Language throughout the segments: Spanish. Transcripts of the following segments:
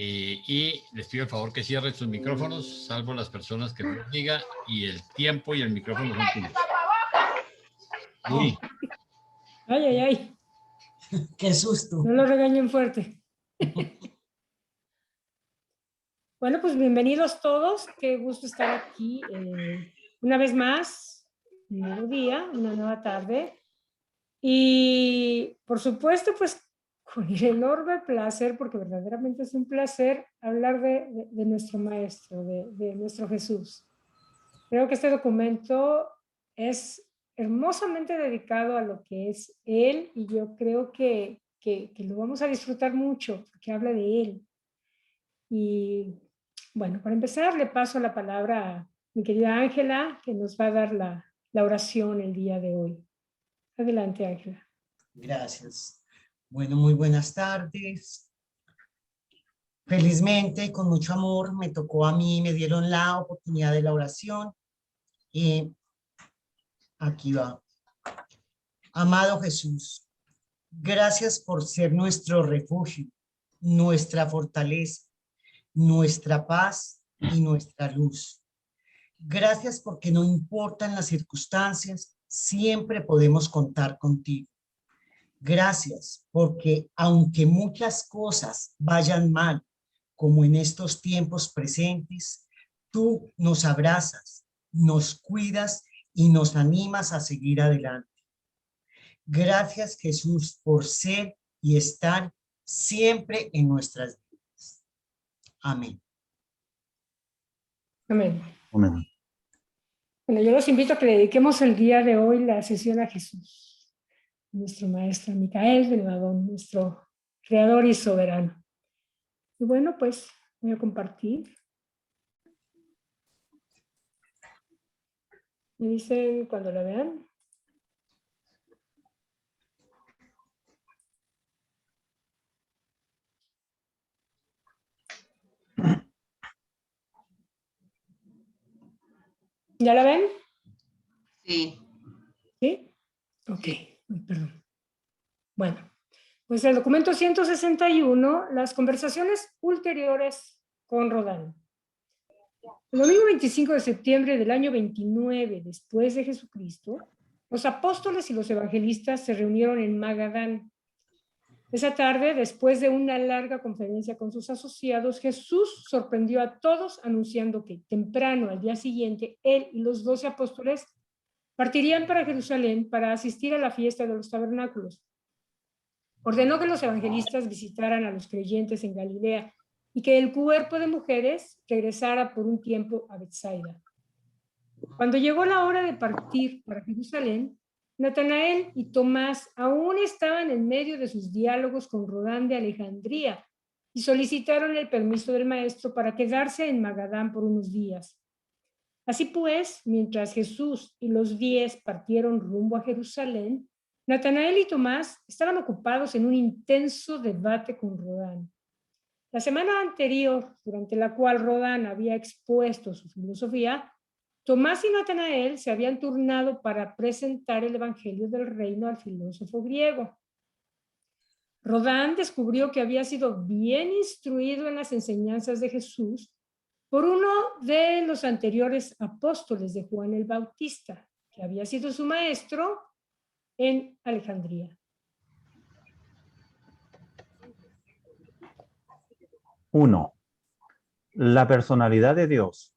y les pido el favor que cierren sus micrófonos, salvo las personas que nos diga, y el tiempo y el micrófono son tuyos. Uy. Ay, ay, ay. Qué susto. No lo regañen fuerte. Bueno, pues bienvenidos todos. Qué gusto estar aquí una vez más, un nuevo día, una nueva tarde. Y por supuesto, pues con el enorme placer, porque verdaderamente es un placer hablar de nuestro Maestro, de nuestro Jesús. Creo que este documento es hermosamente dedicado a lo que es Él y yo creo que lo vamos a disfrutar mucho, porque habla de Él. Y bueno, para empezar, le paso la palabra a mi querida Ángela, que nos va a dar la oración el día de hoy. Adelante, Ángela. Gracias. Bueno, muy buenas tardes. Felizmente y con mucho amor me tocó a mí, me dieron la oportunidad de la oración. Y aquí va. Amado Jesús, gracias por ser nuestro refugio, nuestra fortaleza, nuestra paz y nuestra luz. Gracias porque no importan las circunstancias, siempre podemos contar contigo. Gracias porque aunque muchas cosas vayan mal, como en estos tiempos presentes, tú nos abrazas, nos cuidas y nos animas a seguir adelante. Gracias, Jesús, por ser y estar siempre en nuestras vidas. Amén. Amén. Amén. Bueno, yo los invito a que le dediquemos el día de hoy la sesión a Jesús, nuestro Maestro Micael del Madón, nuestro Creador y Soberano. Y bueno, pues voy a compartir. Me dicen cuando la vean. ¿Ya la ven? Sí. ¿Sí? Ok, perdón. Bueno, pues el documento 161, las conversaciones ulteriores con Rodán. El domingo 25 de septiembre del año 29 después de Jesucristo, los apóstoles y los evangelistas se reunieron en Magadán. Esa tarde, después de una larga conferencia con sus asociados, Jesús sorprendió a todos anunciando que temprano al día siguiente, él y los 12 apóstoles partirían para Jerusalén para asistir a la fiesta de los tabernáculos. Ordenó que los evangelistas visitaran a los creyentes en Galilea y que el cuerpo de mujeres regresara por un tiempo a Betsaida. Cuando llegó la hora de partir para Jerusalén, Natanael y Tomás aún estaban en medio de sus diálogos con Rodán de Alejandría y solicitaron el permiso del maestro para quedarse en Magadán por unos días. Así pues, mientras Jesús y los 10 partieron rumbo a Jerusalén, Natanael y Tomás estaban ocupados en un intenso debate con Rodán. La semana anterior, durante la cual Rodán había expuesto su filosofía, Tomás y Natanael se habían turnado para presentar el Evangelio del Reino al filósofo griego. Rodán descubrió que había sido bien instruido en las enseñanzas de Jesús por uno de los anteriores apóstoles de Juan el Bautista, que había sido su maestro en Alejandría. 1. La personalidad de Dios.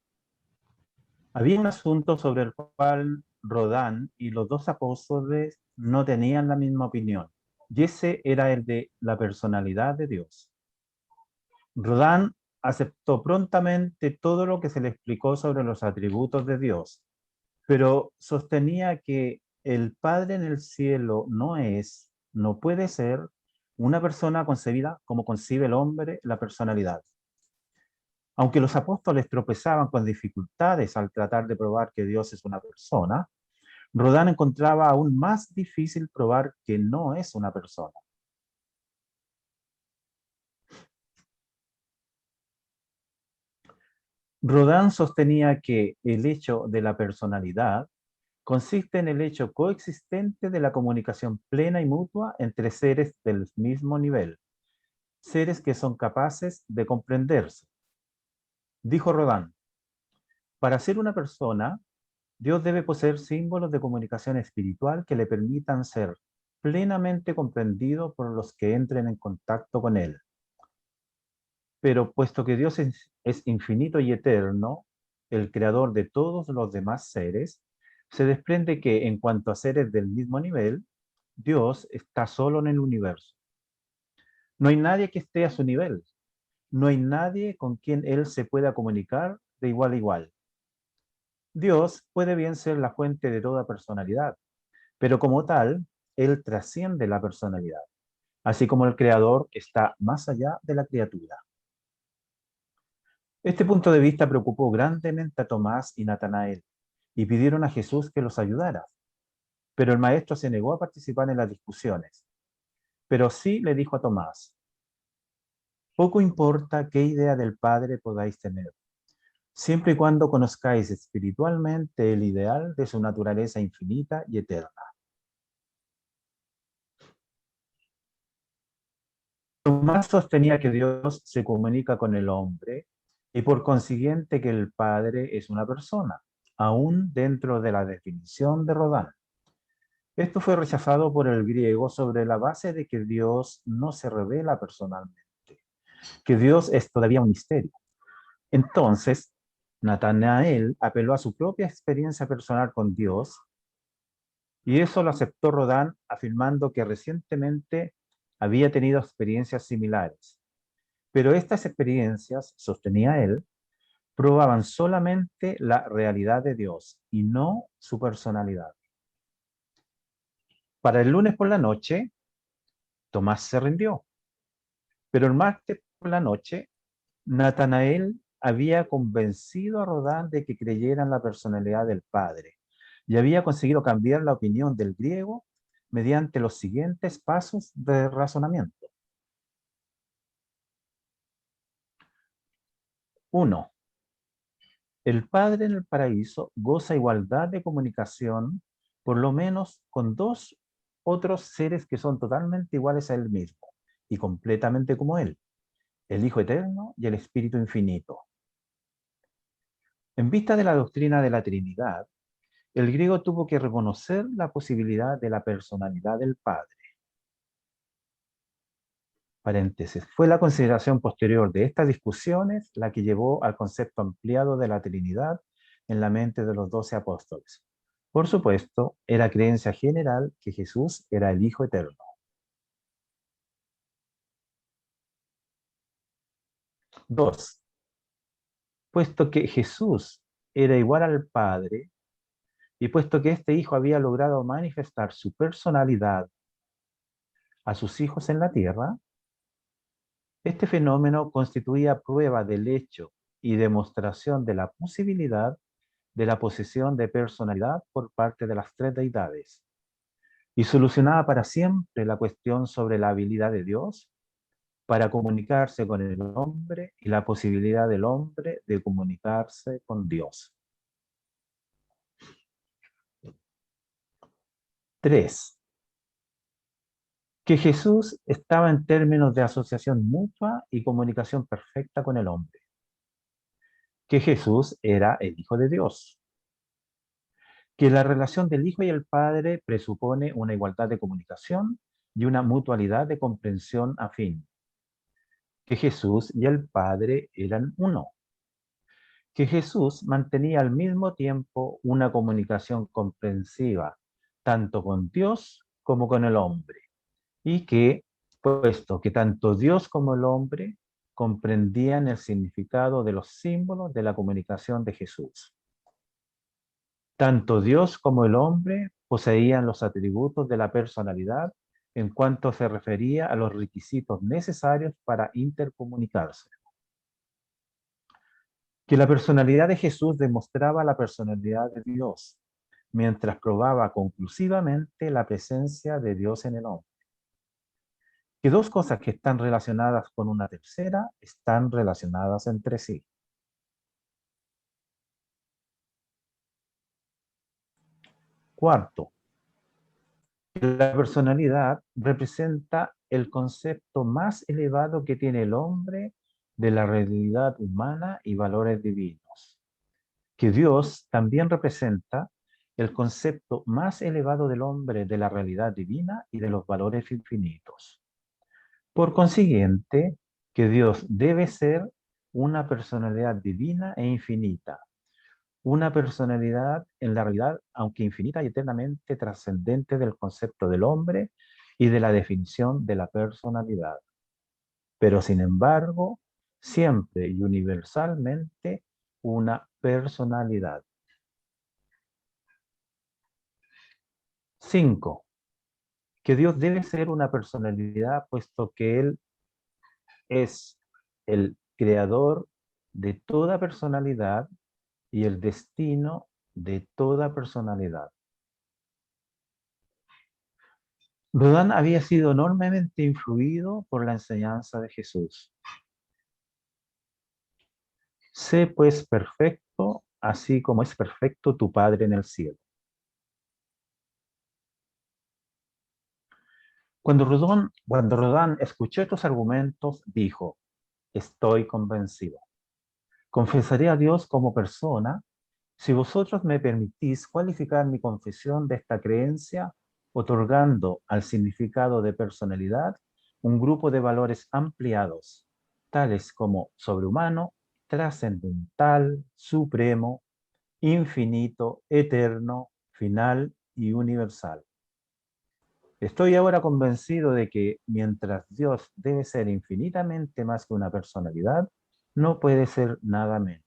Había un asunto sobre el cual Rodán y los 2 apóstoles no tenían la misma opinión, y ese era el de la personalidad de Dios. Rodán aceptó prontamente todo lo que se le explicó sobre los atributos de Dios, pero sostenía que el Padre en el cielo no puede ser una persona concebida como concibe el hombre la personalidad. Aunque los apóstoles tropezaban con dificultades al tratar de probar que Dios es una persona, Rodán encontraba aún más difícil probar que no es una persona. Rodán sostenía que el hecho de la personalidad consiste en el hecho coexistente de la comunicación plena y mutua entre seres del mismo nivel, seres que son capaces de comprenderse. Dijo Rodán, para ser una persona, Dios debe poseer símbolos de comunicación espiritual que le permitan ser plenamente comprendido por los que entren en contacto con Él. Pero puesto que Dios es infinito y eterno, el creador de todos los demás seres, se desprende que en cuanto a seres del mismo nivel, Dios está solo en el universo. No hay nadie que esté a su nivel. No hay nadie con quien Él se pueda comunicar de igual a igual. Dios puede bien ser la fuente de toda personalidad, pero como tal, Él trasciende la personalidad, así como el Creador está más allá de la criatura. Este punto de vista preocupó grandemente a Tomás y Natanael, y pidieron a Jesús que los ayudara. Pero el maestro se negó a participar en las discusiones. Pero sí le dijo a Tomás, poco importa qué idea del Padre podáis tener, siempre y cuando conozcáis espiritualmente el ideal de su naturaleza infinita y eterna. Tomás sostenía que Dios se comunica con el hombre y por consiguiente que el Padre es una persona, aún dentro de la definición de Rodán. Esto fue rechazado por el griego sobre la base de que Dios no se revela personalmente, que Dios es todavía un misterio. Entonces, Natanael apeló a su propia experiencia personal con Dios y eso lo aceptó Rodán afirmando que recientemente había tenido experiencias similares. Pero estas experiencias, sostenía él, probaban solamente la realidad de Dios y no su personalidad. Para el lunes por la noche, Tomás se rindió, pero el martes por la noche, Natanael había convencido a Rodán de que creyera en la personalidad del Padre y había conseguido cambiar la opinión del griego mediante los siguientes pasos de razonamiento. 1. El Padre en el paraíso goza igualdad de comunicación, por lo menos con dos otros seres que son totalmente iguales a él mismo y completamente como él, el Hijo Eterno y el Espíritu Infinito. En vista de la doctrina de la Trinidad, el griego tuvo que reconocer la posibilidad de la personalidad del Padre. Paréntesis. Fue la consideración posterior de estas discusiones la que llevó al concepto ampliado de la Trinidad en la mente de los 12 apóstoles. Por supuesto, era creencia general que Jesús era el Hijo Eterno. 2. Puesto que Jesús era igual al Padre, y puesto que este Hijo había logrado manifestar su personalidad a sus hijos en la tierra, este fenómeno constituía prueba del hecho y demostración de la posibilidad de la posesión de personalidad por parte de las tres deidades, y solucionaba para siempre la cuestión sobre la habilidad de Dios para comunicarse con el hombre y la posibilidad del hombre de comunicarse con Dios. 3. Que Jesús estaba en términos de asociación mutua y comunicación perfecta con el hombre. Que Jesús era el Hijo de Dios. Que la relación del Hijo y el Padre presupone una igualdad de comunicación y una mutualidad de comprensión afín. Que Jesús y el Padre eran uno. Que Jesús mantenía al mismo tiempo una comunicación comprensiva, tanto con Dios como con el hombre. Y que, puesto que tanto Dios como el hombre comprendían el significado de los símbolos de la comunicación de Jesús. Tanto Dios como el hombre poseían los atributos de la personalidad en cuanto se refería a los requisitos necesarios para intercomunicarse. Que la personalidad de Jesús demostraba la personalidad de Dios, mientras probaba conclusivamente la presencia de Dios en el hombre. Que dos cosas que están relacionadas con una tercera están relacionadas entre sí. Cuarto, la personalidad representa el concepto más elevado que tiene el hombre de la realidad humana y valores divinos. Que Dios también representa el concepto más elevado del hombre de la realidad divina y de los valores infinitos. Por consiguiente, que Dios debe ser una personalidad divina e infinita, una personalidad en la realidad, aunque infinita y eternamente trascendente del concepto del hombre y de la definición de la personalidad. Pero sin embargo, siempre y universalmente una personalidad. 5. Que Dios debe ser una personalidad, puesto que Él es el creador de toda personalidad y el destino de toda personalidad. Rodán había sido enormemente influido por la enseñanza de Jesús. Sé pues perfecto, así como es perfecto tu Padre en el cielo. Cuando Rodán escuchó estos argumentos, dijo: estoy convencido. Confesaré a Dios como persona si vosotros me permitís cualificar mi confesión de esta creencia, otorgando al significado de personalidad un grupo de valores ampliados, tales como sobrehumano, trascendental, supremo, infinito, eterno, final y universal. Estoy ahora convencido de que mientras Dios debe ser infinitamente más que una personalidad, no puede ser nada menos.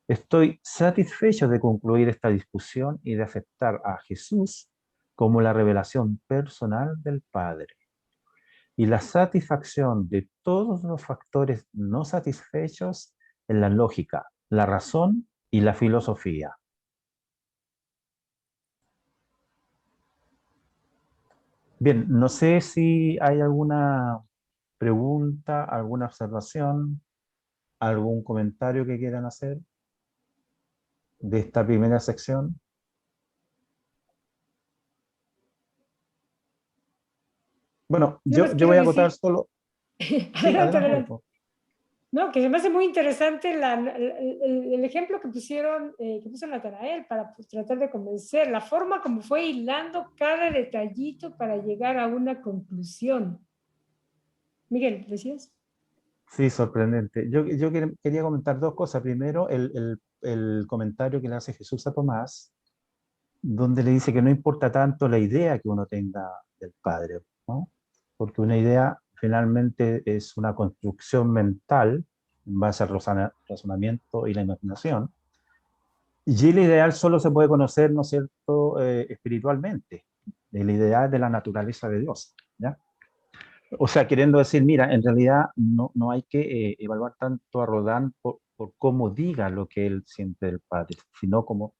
Estoy satisfecho de concluir esta discusión y de aceptar a Jesús como la revelación personal del Padre. Y la satisfacción de todos los factores no satisfechos en la lógica, la razón y la filosofía. Bien, no sé si hay alguna pregunta, alguna observación, algún comentario que quieran hacer de esta primera sección. Bueno, yo voy a acotar solo... Sí, Adelante, adelante. adelante. No, que se me hace muy interesante el ejemplo que pusieron, que puso Natanael para pues, tratar de convencer, la forma como fue hilando cada detallito para llegar a una conclusión. Miguel, ¿decías? Sí, sorprendente. Yo quería comentar dos cosas. Primero, el comentario que le hace Jesús a Tomás, donde le dice que no importa tanto la idea que uno tenga del Padre, ¿no? Porque una idea finalmente es una construcción mental en base al razonamiento y la imaginación. Y el ideal solo se puede conocer, ¿no es cierto?, espiritualmente, el ideal de la naturaleza de Dios, ¿ya? O sea, queriendo decir, mira, en realidad no hay que evaluar tanto a Rodán por cómo diga lo que él siente del Padre, sino como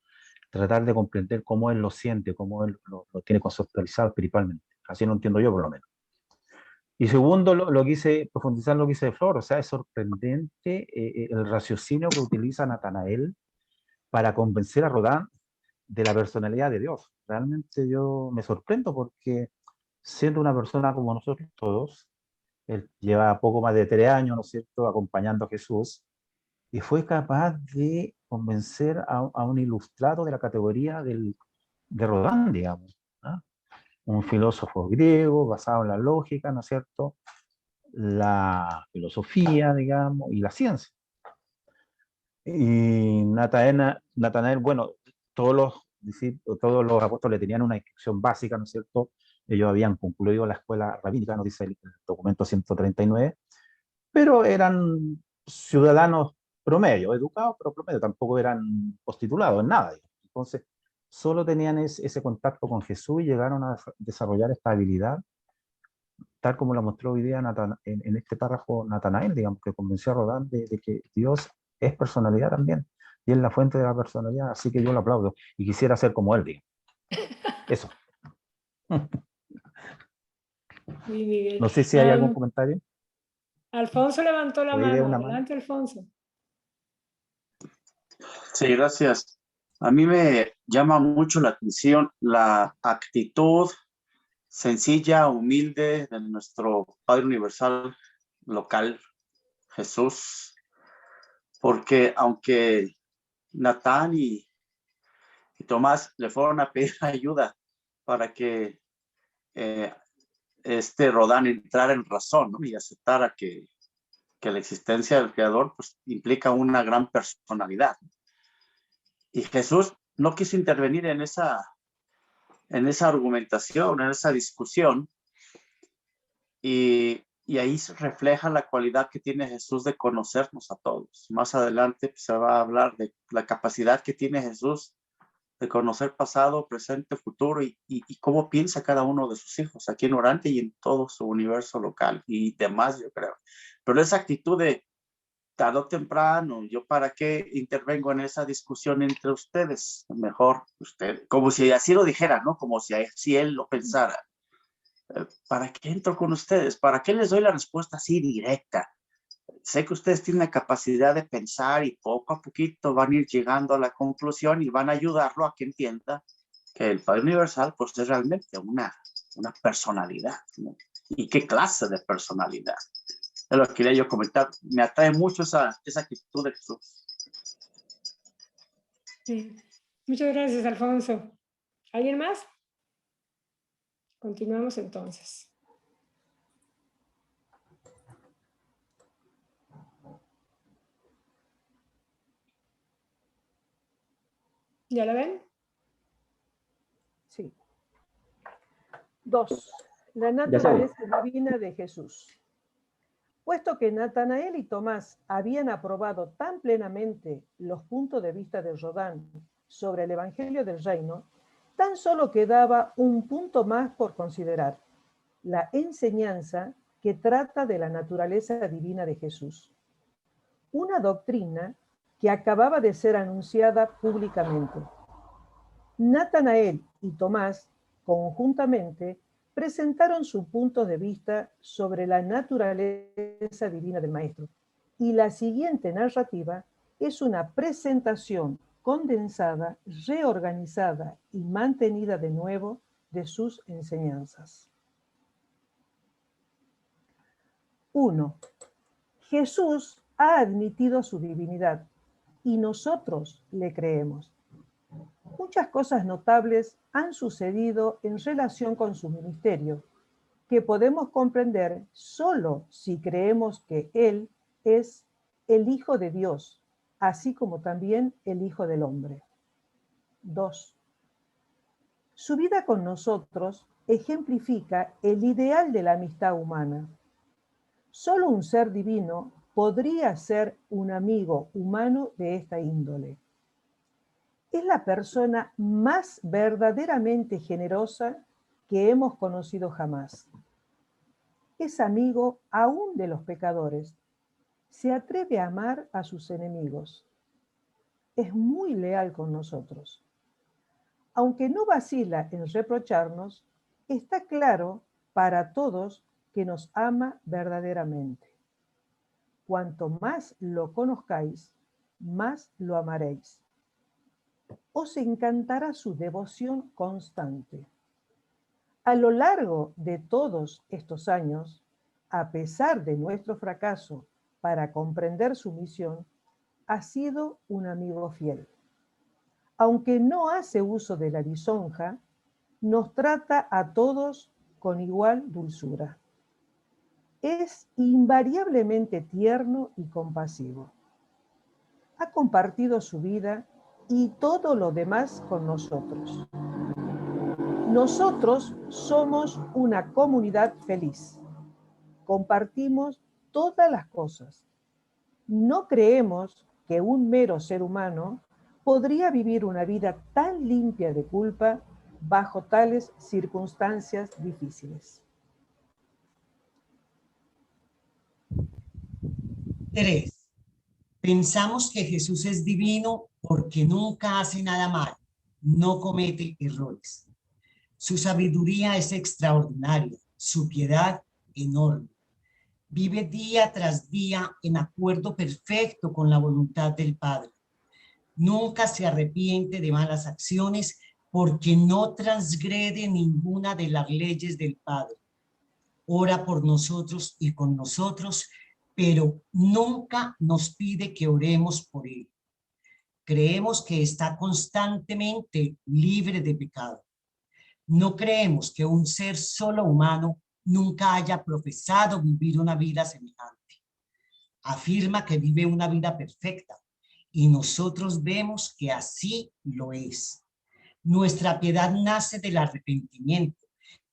tratar de comprender cómo él lo siente, cómo él lo tiene conceptualizado espiritualmente. Así lo entiendo yo, por lo menos. Y segundo, lo quise profundizar, lo que hice de Flor, o sea, es sorprendente el raciocinio que utiliza Natanael para convencer a Rodán de la personalidad de Dios. Realmente yo me sorprendo porque siendo una persona como nosotros todos, él lleva poco más de 3 años, ¿no es cierto?, acompañando a Jesús, y fue capaz de convencer a un ilustrado de la categoría de Rodin, digamos, ¿no? Un filósofo griego basado en la lógica, ¿no es cierto?, la filosofía, digamos, y la ciencia. Y Natanael, bueno, todos los apóstoles tenían una instrucción básica, ¿no es cierto? Ellos habían concluido la escuela rabínica, nos dice el documento 139, pero eran ciudadanos promedio, educados, pero promedio, tampoco eran postitulados en nada. Entonces, solo tenían ese contacto con Jesús y llegaron a desarrollar esta habilidad, tal como lo mostró hoy día en este párrafo Natanael, digamos, que convenció a Rodán de que Dios es personalidad también, y es la fuente de la personalidad, así que yo lo aplaudo, y quisiera ser como él, digamos. Eso. Sí, Miguel. No sé si hay algún comentario. Alfonso levantó la Oí de mano. una mano. Adelante, Alfonso. Sí, gracias. A mí me llama mucho la atención la actitud sencilla, humilde de nuestro Padre Universal local, Jesús, porque aunque Natán y Tomás le fueron a pedir ayuda para que Rodán entrara en razón, ¿no? Y aceptara que la existencia del Creador pues, implica una gran personalidad. Y Jesús no quiso intervenir en esa argumentación, en esa discusión, y ahí se refleja la cualidad que tiene Jesús de conocernos a todos. Más adelante pues, se va a hablar de la capacidad que tiene Jesús de conocer pasado, presente, futuro y cómo piensa cada uno de sus hijos aquí en Orante y en todo su universo local y demás, yo creo. Pero esa actitud de tarde o temprano, yo para qué intervengo en esa discusión entre ustedes, mejor usted, como si así lo dijera, ¿no? Como si él lo pensara. ¿Para qué entro con ustedes? ¿Para qué les doy la respuesta así directa? Sé que ustedes tienen la capacidad de pensar y poco a poquito van a ir llegando a la conclusión y van a ayudarlo a que entienda que el Padre Universal pues es realmente una personalidad, ¿no? ¿Y qué clase de personalidad? Es lo que quería yo comentar. Me atrae mucho esa actitud de Jesús. Sí. Muchas gracias, Alfonso. ¿Alguien más? Continuamos entonces. ¿Ya la ven? Sí. 2. La naturaleza divina de Jesús. Puesto que Natanael y Tomás habían aprobado tan plenamente los puntos de vista de Rodán sobre el Evangelio del Reino, tan solo quedaba un punto más por considerar: la enseñanza que trata de la naturaleza divina de Jesús. Una doctrina que acababa de ser anunciada públicamente. Natanael y Tomás, conjuntamente, presentaron sus puntos de vista sobre la naturaleza divina del Maestro. Y la siguiente narrativa es una presentación condensada, reorganizada y mantenida de nuevo de sus enseñanzas. 1. Jesús ha admitido su divinidad y nosotros le creemos. Muchas cosas notables han sucedido en relación con su ministerio, que podemos comprender solo si creemos que Él es el Hijo de Dios, así como también el Hijo del Hombre. 2. Su vida con nosotros ejemplifica el ideal de la amistad humana. Solo un ser divino podría ser un amigo humano de esta índole. Es la persona más verdaderamente generosa que hemos conocido jamás. Es amigo aún de los pecadores. Se atreve a amar a sus enemigos. Es muy leal con nosotros. Aunque no vacila en reprocharnos, está claro para todos que nos ama verdaderamente. Cuanto más lo conozcáis, más lo amaréis. Os encantará su devoción constante. A lo largo de todos estos años, a pesar de nuestro fracaso para comprender su misión, ha sido un amigo fiel. Aunque no hace uso de la lisonja, nos trata a todos con igual dulzura. Es invariablemente tierno y compasivo. Ha compartido su vida y todo lo demás con nosotros. Nosotros somos una comunidad feliz. Compartimos todas las cosas. No creemos que un mero ser humano podría vivir una vida tan limpia de culpa bajo tales circunstancias difíciles. 3. Pensamos que Jesús es divino porque nunca hace nada mal, no comete errores. Su sabiduría es extraordinaria, su piedad enorme. Vive día tras día en acuerdo perfecto con la voluntad del Padre. Nunca se arrepiente de malas acciones porque no transgrede ninguna de las leyes del Padre. Ora por nosotros y con nosotros, pero nunca nos pide que oremos por él. Creemos que está constantemente libre de pecado. No creemos que un ser solo humano nunca haya profesado vivir una vida semejante. Afirma que vive una vida perfecta y nosotros vemos que así lo es. Nuestra piedad nace del arrepentimiento,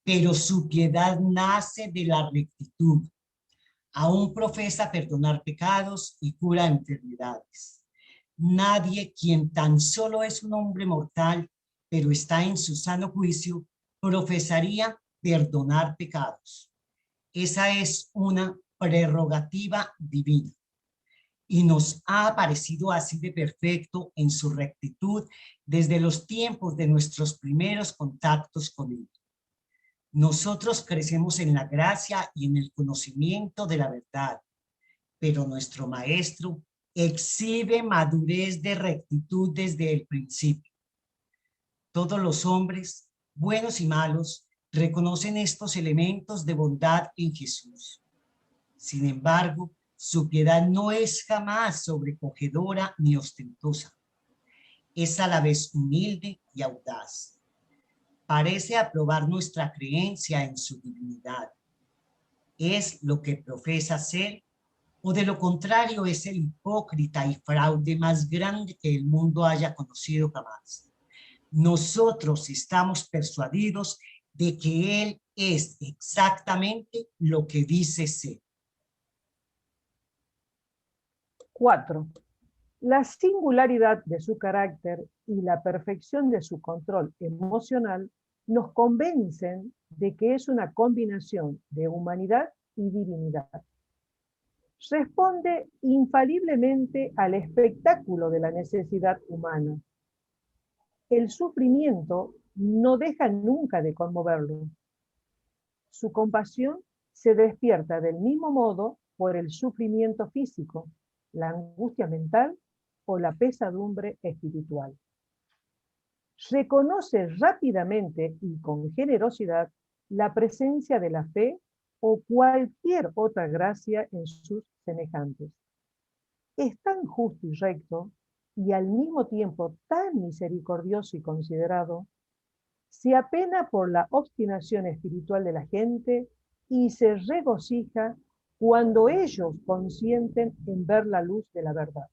pero su piedad nace de la rectitud. Aún profesa perdonar pecados y cura enfermedades. Nadie, quien tan solo es un hombre mortal, pero está en su sano juicio, profesaría perdonar pecados. Esa es una prerrogativa divina y nos ha aparecido así de perfecto en su rectitud desde los tiempos de nuestros primeros contactos con él. Nosotros crecemos en la gracia y en el conocimiento de la verdad, pero nuestro Maestro exhibe madurez de rectitud desde el principio. Todos los hombres, buenos y malos, reconocen estos elementos de bondad en Jesús. Sin embargo, su piedad no es jamás sobrecogedora ni ostentosa. Es a la vez humilde y audaz. Parece aprobar nuestra creencia en su divinidad. ¿Es lo que profesa ser? ¿O de lo contrario es el hipócrita y fraude más grande que el mundo haya conocido jamás? Nosotros estamos persuadidos de que él es exactamente lo que dice ser. 4. La singularidad de su carácter y la perfección de su control emocional nos convencen de que es una combinación de humanidad y divinidad. Responde infaliblemente al espectáculo de la necesidad humana. El sufrimiento no deja nunca de conmoverlo. Su compasión se despierta del mismo modo por el sufrimiento físico, la angustia mental o la pesadumbre espiritual. Reconoce rápidamente y con generosidad la presencia de la fe o cualquier otra gracia en sus semejantes. Es tan justo y recto y al mismo tiempo tan misericordioso y considerado, se apena por la obstinación espiritual de la gente y se regocija cuando ellos consienten en ver la luz de la verdad.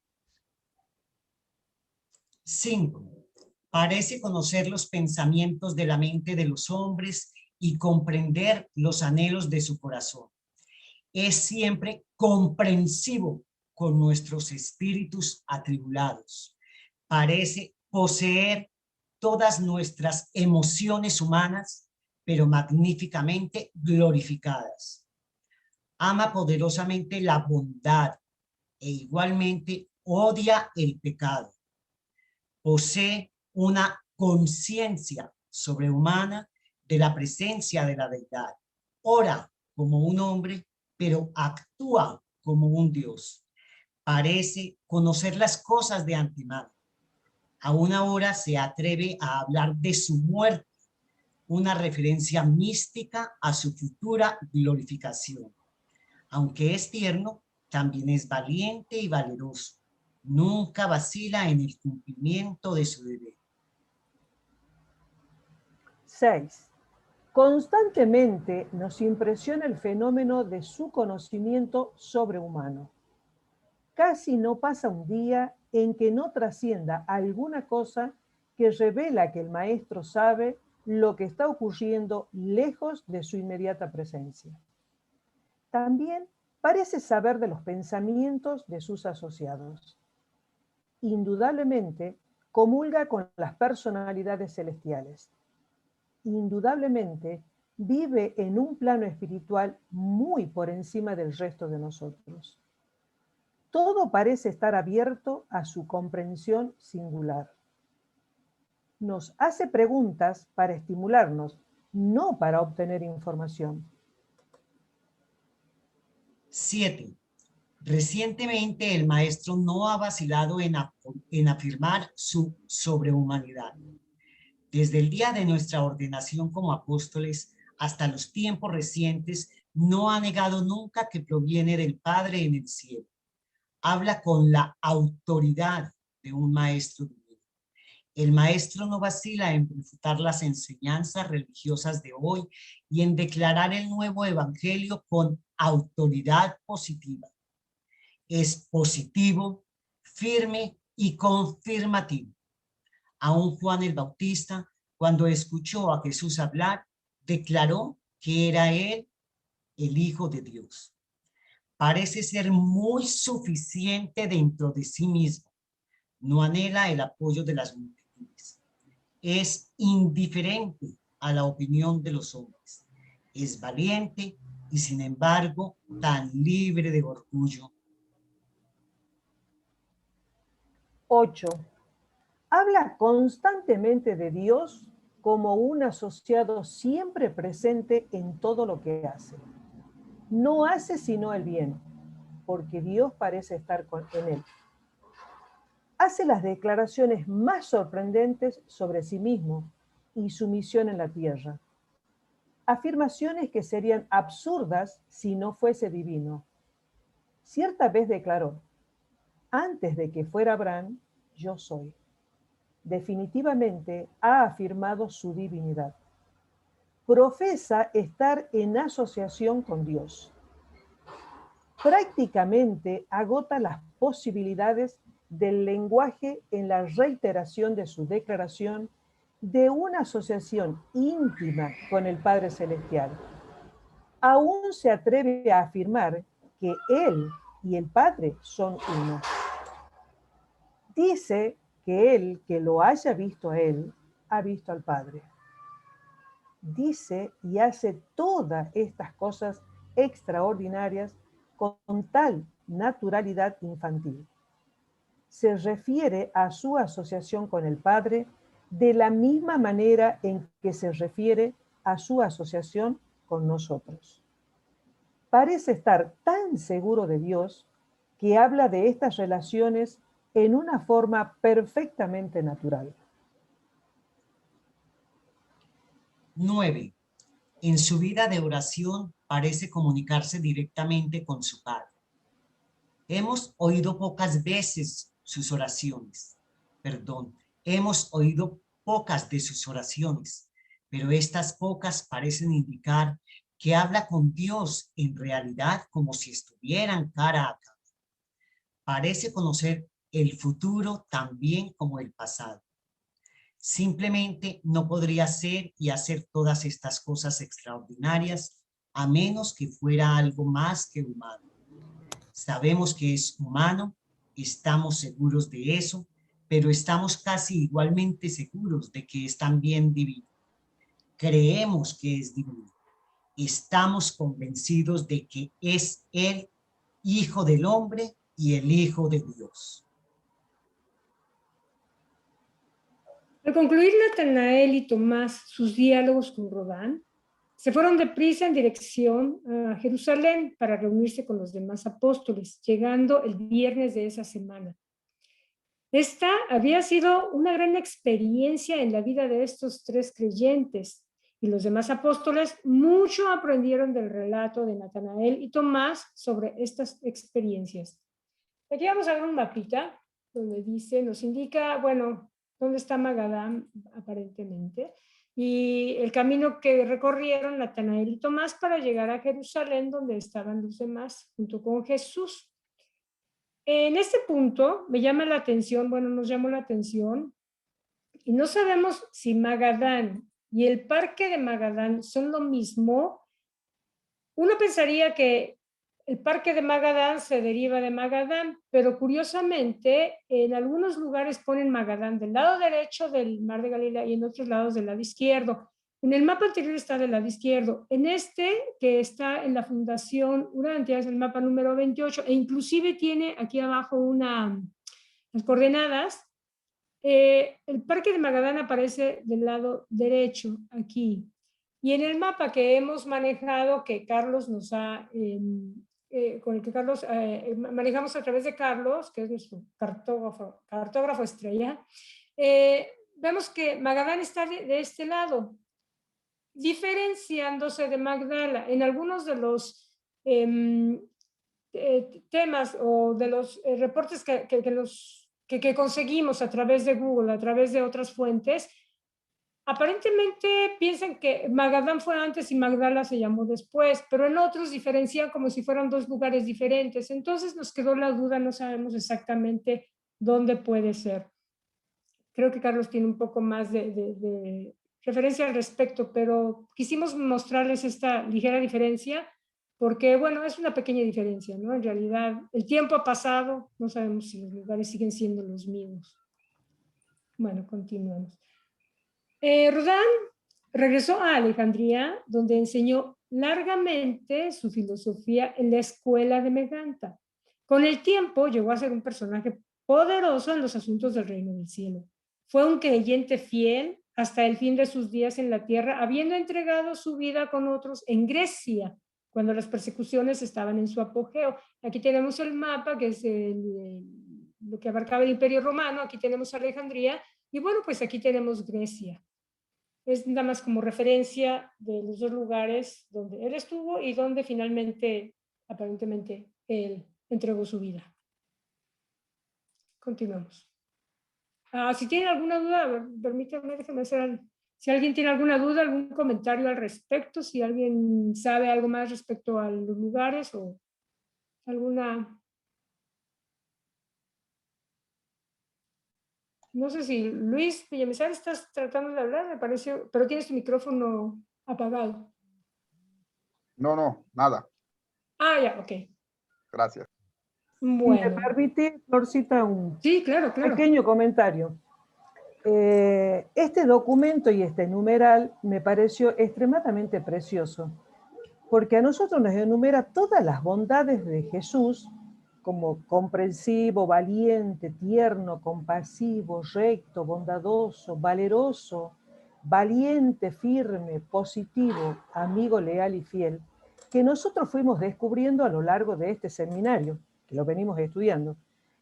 5. Parece conocer los pensamientos de la mente de los hombres y comprender los anhelos de su corazón. Es siempre comprensivo con nuestros espíritus atribulados. Parece poseer todas nuestras emociones humanas, pero magníficamente glorificadas. Ama poderosamente la bondad e igualmente odia el pecado. Posee una conciencia sobrehumana de la presencia de la deidad. Ora como un hombre, pero actúa como un Dios. Parece conocer las cosas de antemano. Aún ahora se atreve a hablar de su muerte, una referencia mística a su futura glorificación. Aunque es tierno, también es valiente y valeroso. Nunca vacila en el cumplimiento de su deber. 6. Constantemente nos impresiona el fenómeno de su conocimiento sobrehumano. Casi no pasa un día en que no trascienda alguna cosa que revela que el maestro sabe lo que está ocurriendo lejos de su inmediata presencia. También parece saber de los pensamientos de sus asociados. Indudablemente comulga con las personalidades celestiales. Indudablemente vive en un plano espiritual muy por encima del resto de nosotros. Todo parece estar abierto a su comprensión singular. Nos hace preguntas para estimularnos, no para obtener información. 7. Recientemente el maestro no ha vacilado en afirmar su sobrehumanidad. Desde el día de nuestra ordenación como apóstoles hasta los tiempos recientes, no ha negado nunca que proviene del Padre en el cielo. Habla con la autoridad de un maestro divino. El maestro no vacila en refutar las enseñanzas religiosas de hoy y en declarar el nuevo evangelio con autoridad positiva. Es positivo, firme y confirmativo. Aún Juan el Bautista, cuando escuchó a Jesús hablar, declaró que era él el Hijo de Dios. Parece ser muy suficiente dentro de sí mismo. No anhela el apoyo de las multitudes. Es indiferente a la opinión de los hombres. Es valiente y, sin embargo, tan libre de orgullo. 8. Habla constantemente de Dios como un asociado siempre presente en todo lo que hace. No hace sino el bien, porque Dios parece estar en él. Hace las declaraciones más sorprendentes sobre sí mismo y su misión en la tierra. Afirmaciones que serían absurdas si no fuese divino. Cierta vez declaró: antes de que fuera Abraham, yo soy. Definitivamente ha afirmado su divinidad. Profesa estar en asociación con Dios. Prácticamente agota las posibilidades del lenguaje en la reiteración de su declaración de una asociación íntima con el Padre Celestial. Aún se atreve a afirmar que Él y el Padre son uno. Dice que el que lo haya visto a Él, ha visto al Padre. Dice y hace todas estas cosas extraordinarias con tal naturalidad infantil. Se refiere a su asociación con el Padre de la misma manera en que se refiere a su asociación con nosotros. Parece estar tan seguro de Dios que habla de estas relaciones en una forma perfectamente natural. 9. En su vida de oración parece comunicarse directamente con su Padre. Hemos oído pocas veces sus oraciones. Hemos oído pocas de sus oraciones, pero estas pocas parecen indicar que habla con Dios en realidad como si estuvieran cara a cara. Parece conocer el futuro también como el pasado. Simplemente no podría ser y hacer todas estas cosas extraordinarias a menos que fuera algo más que humano. Sabemos que es humano, estamos seguros de eso, pero estamos casi igualmente seguros de que es también divino. Creemos que es divino. Estamos convencidos de que es el Hijo del Hombre y el Hijo de Dios. Al concluir Natanael y Tomás sus diálogos con Rodán, se fueron deprisa en dirección a Jerusalén para reunirse con los demás apóstoles, llegando el viernes de esa semana. Esta había sido una gran experiencia en la vida de estos tres creyentes, y los demás apóstoles mucho aprendieron del relato de Natanael y Tomás sobre estas experiencias. Aquí vamos a ver un mapita donde dice, nos indica, bueno, dónde está Magadán aparentemente, y el camino que recorrieron Natanael y Tomás para llegar a Jerusalén, donde estaban los demás, junto con Jesús. En este punto me llama la atención, bueno, nos llamó la atención, y no sabemos si Magadán y el parque de Magadán son lo mismo. Uno pensaría que el parque de Magadán se deriva de Magadán, pero curiosamente en algunos lugares ponen Magadán del lado derecho del Mar de Galilea y en otros lados del lado izquierdo. En el mapa anterior está del lado izquierdo. En este, que está en la Fundación Urantia, es el mapa número 28, e inclusive tiene aquí abajo las coordenadas. El parque de Magadán aparece del lado derecho, aquí. Y en el mapa que hemos manejado, que Carlos nos ha... con el que Carlos manejamos a través de Carlos, que es nuestro cartógrafo estrella, vemos que Magadán está de este lado, diferenciándose de Magdala. En algunos de los temas o de los reportes que conseguimos a través de Google, a través de otras fuentes, aparentemente piensan que Magadán fue antes y Magdala se llamó después, pero en otros diferencian como si fueran dos lugares diferentes. Entonces nos quedó la duda, no sabemos exactamente dónde puede ser. Creo que Carlos tiene un poco más de referencia al respecto, pero quisimos mostrarles esta ligera diferencia porque, bueno, es una pequeña diferencia, ¿no? En realidad, el tiempo ha pasado, no sabemos si los lugares siguen siendo los mismos. Bueno, continuamos. Rodin regresó a Alejandría, donde enseñó largamente su filosofía en la escuela de Meganta. Con el tiempo llegó a ser un personaje poderoso en los asuntos del reino del cielo. Fue un creyente fiel hasta el fin de sus días en la tierra, habiendo entregado su vida con otros en Grecia, cuando las persecuciones estaban en su apogeo. Aquí tenemos el mapa, que es lo que abarcaba el Imperio Romano, aquí tenemos Alejandría, y bueno, pues aquí tenemos Grecia. Es nada más como referencia de los dos lugares donde él estuvo y donde finalmente, aparentemente, él entregó su vida. Continuamos. Si tienen alguna duda, permítanme, déjenme hacer. Si alguien tiene alguna duda, algún comentario al respecto, si alguien sabe algo más respecto a los lugares o alguna. No sé si Luis Villamizar estás tratando de hablar, me pareció, pero tienes tu micrófono apagado. No, nada. Ya, ok. Gracias. Bueno. ¿Me permite, Florcita, un Sí, claro. pequeño comentario? Este documento y este numeral me pareció extremadamente precioso, porque a nosotros nos enumera todas las bondades de Jesús, como comprensivo, valiente, tierno, compasivo, recto, bondadoso, valeroso, valiente, firme, positivo, amigo, leal y fiel, que nosotros fuimos descubriendo a lo largo de este seminario, que lo venimos estudiando.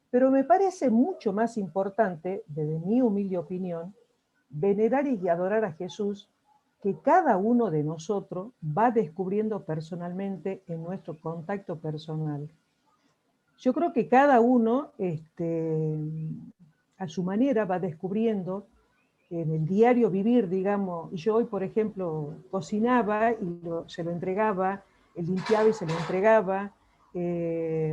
Pero me parece mucho más importante, desde mi humilde opinión, venerar y adorar a Jesús, que cada uno de nosotros va descubriendo personalmente en nuestro contacto personal. Yo creo que cada uno, a su manera, va descubriendo en el diario vivir, digamos. Yo hoy, por ejemplo, cocinaba y se lo entregaba, limpiaba y se lo entregaba,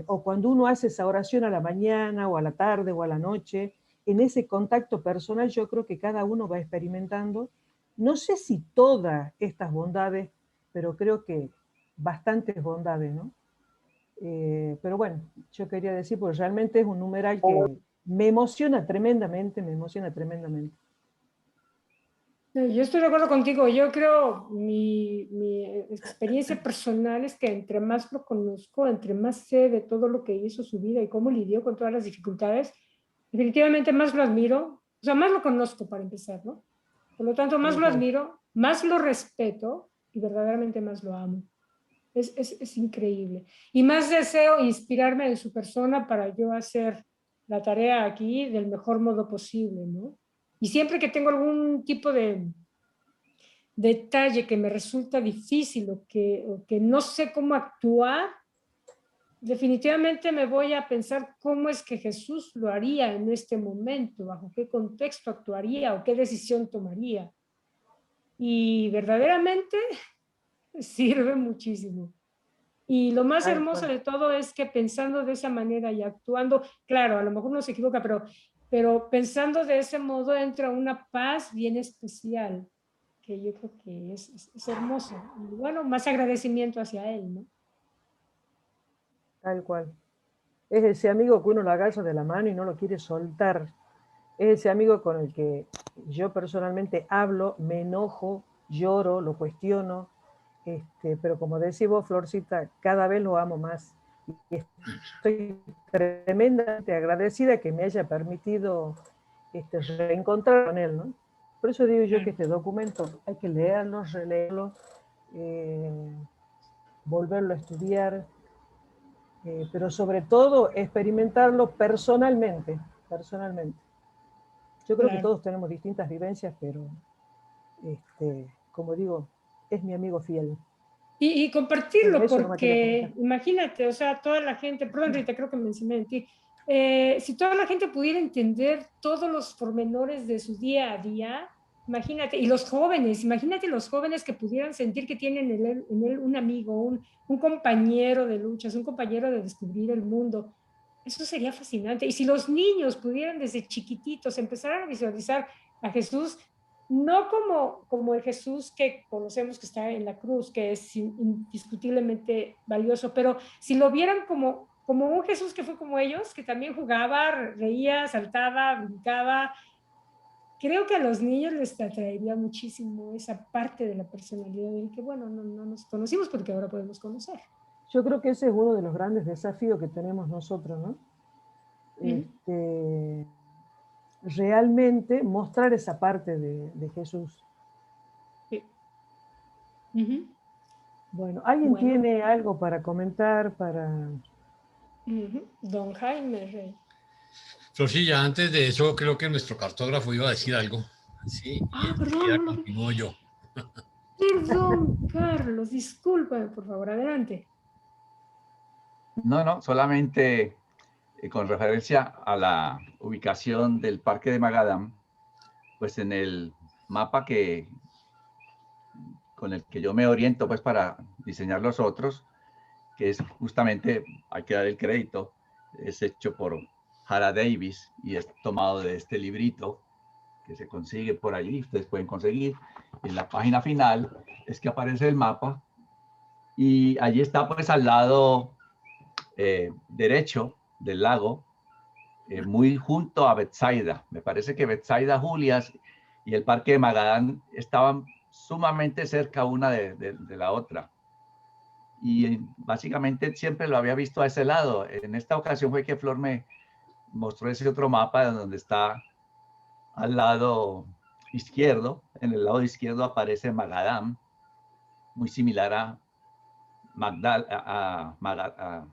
o cuando uno hace esa oración a la mañana o a la tarde o a la noche, en ese contacto personal yo creo que cada uno va experimentando, no sé si todas estas bondades, pero creo que bastantes bondades, ¿no? Pero bueno, yo quería decir, porque realmente es un numeral que me emociona tremendamente, me emociona tremendamente. Yo estoy de acuerdo contigo. Yo creo, mi experiencia personal es que entre más lo conozco, entre más sé de todo lo que hizo su vida y cómo lidió con todas las dificultades, definitivamente más lo admiro, o sea, más lo conozco para empezar, ¿no? Por lo tanto, más lo admiro, más lo respeto y verdaderamente más lo amo. Es increíble. Y más deseo inspirarme en su persona para yo hacer la tarea aquí del mejor modo posible, ¿no? Y siempre que tengo algún tipo de detalle que me resulta difícil o que no sé cómo actuar, definitivamente me voy a pensar cómo es que Jesús lo haría en este momento, bajo qué contexto actuaría o qué decisión tomaría. Y verdaderamente sirve muchísimo. Y lo más hermoso de todo es que pensando de esa manera y actuando, claro, a lo mejor uno se equivoca, pero pensando de ese modo entra una paz bien especial, que yo creo que es hermoso. Y bueno, más agradecimiento hacia él, ¿no? Tal cual. Es ese amigo que uno lo agarra de la mano y no lo quiere soltar. Es ese amigo con el que yo personalmente hablo, me enojo, lloro, lo cuestiono, pero como decís vos, Florcita, cada vez lo amo más. Y estoy tremendamente agradecida que me haya permitido reencontrar con él, ¿no? Por eso digo yo que este documento hay que leerlo, releerlo, volverlo a estudiar, pero sobre todo experimentarlo personalmente. Yo creo que Claro. todos tenemos distintas vivencias, pero como digo, es mi amigo fiel. Y Pero compartirlo, eso no me quería porque comentar. imagínate, o sea, toda la gente, perdón Rita, creo que mencioné en ti, si toda la gente pudiera entender todos los pormenores de su día a día, imagínate, y los jóvenes, imagínate los jóvenes que pudieran sentir que tienen en él un amigo, un compañero de luchas, un compañero de descubrir el mundo. Eso sería fascinante. Y si los niños pudieran desde chiquititos empezar a visualizar a Jesús, no como el Jesús que conocemos que está en la cruz, que es indiscutiblemente valioso, pero si lo vieran como un Jesús que fue como ellos, que también jugaba, reía, saltaba, brincaba, creo que a los niños les atraería muchísimo esa parte de la personalidad del que, bueno, no nos conocimos porque ahora podemos conocer. Yo creo que ese es uno de los grandes desafíos que tenemos nosotros, ¿no? Realmente mostrar esa parte de Jesús. Sí. Bueno, ¿alguien tiene algo para comentar? Don Jaime Rey. Florcilla, antes de eso, creo que nuestro cartógrafo iba a decir algo. Sí, perdón, continúo yo. Perdón, Carlos, discúlpame, por favor, adelante. No, solamente con referencia a la ubicación del Parque de Magadán, pues en el mapa con el que yo me oriento pues para diseñar los otros, que es justamente, hay que dar el crédito, es hecho por Hara Davis y es tomado de este librito que se consigue por allí, ustedes pueden conseguir. En la página final es que aparece el mapa y allí está pues al lado derecho del lago, muy junto a Betsaida. Me parece que Betsaida, Julias y el Parque de Magadán estaban sumamente cerca una de la otra. Y básicamente siempre lo había visto a ese lado. En esta ocasión fue que Flor me mostró ese otro mapa donde está al lado izquierdo. En el lado izquierdo aparece Magadán, muy similar a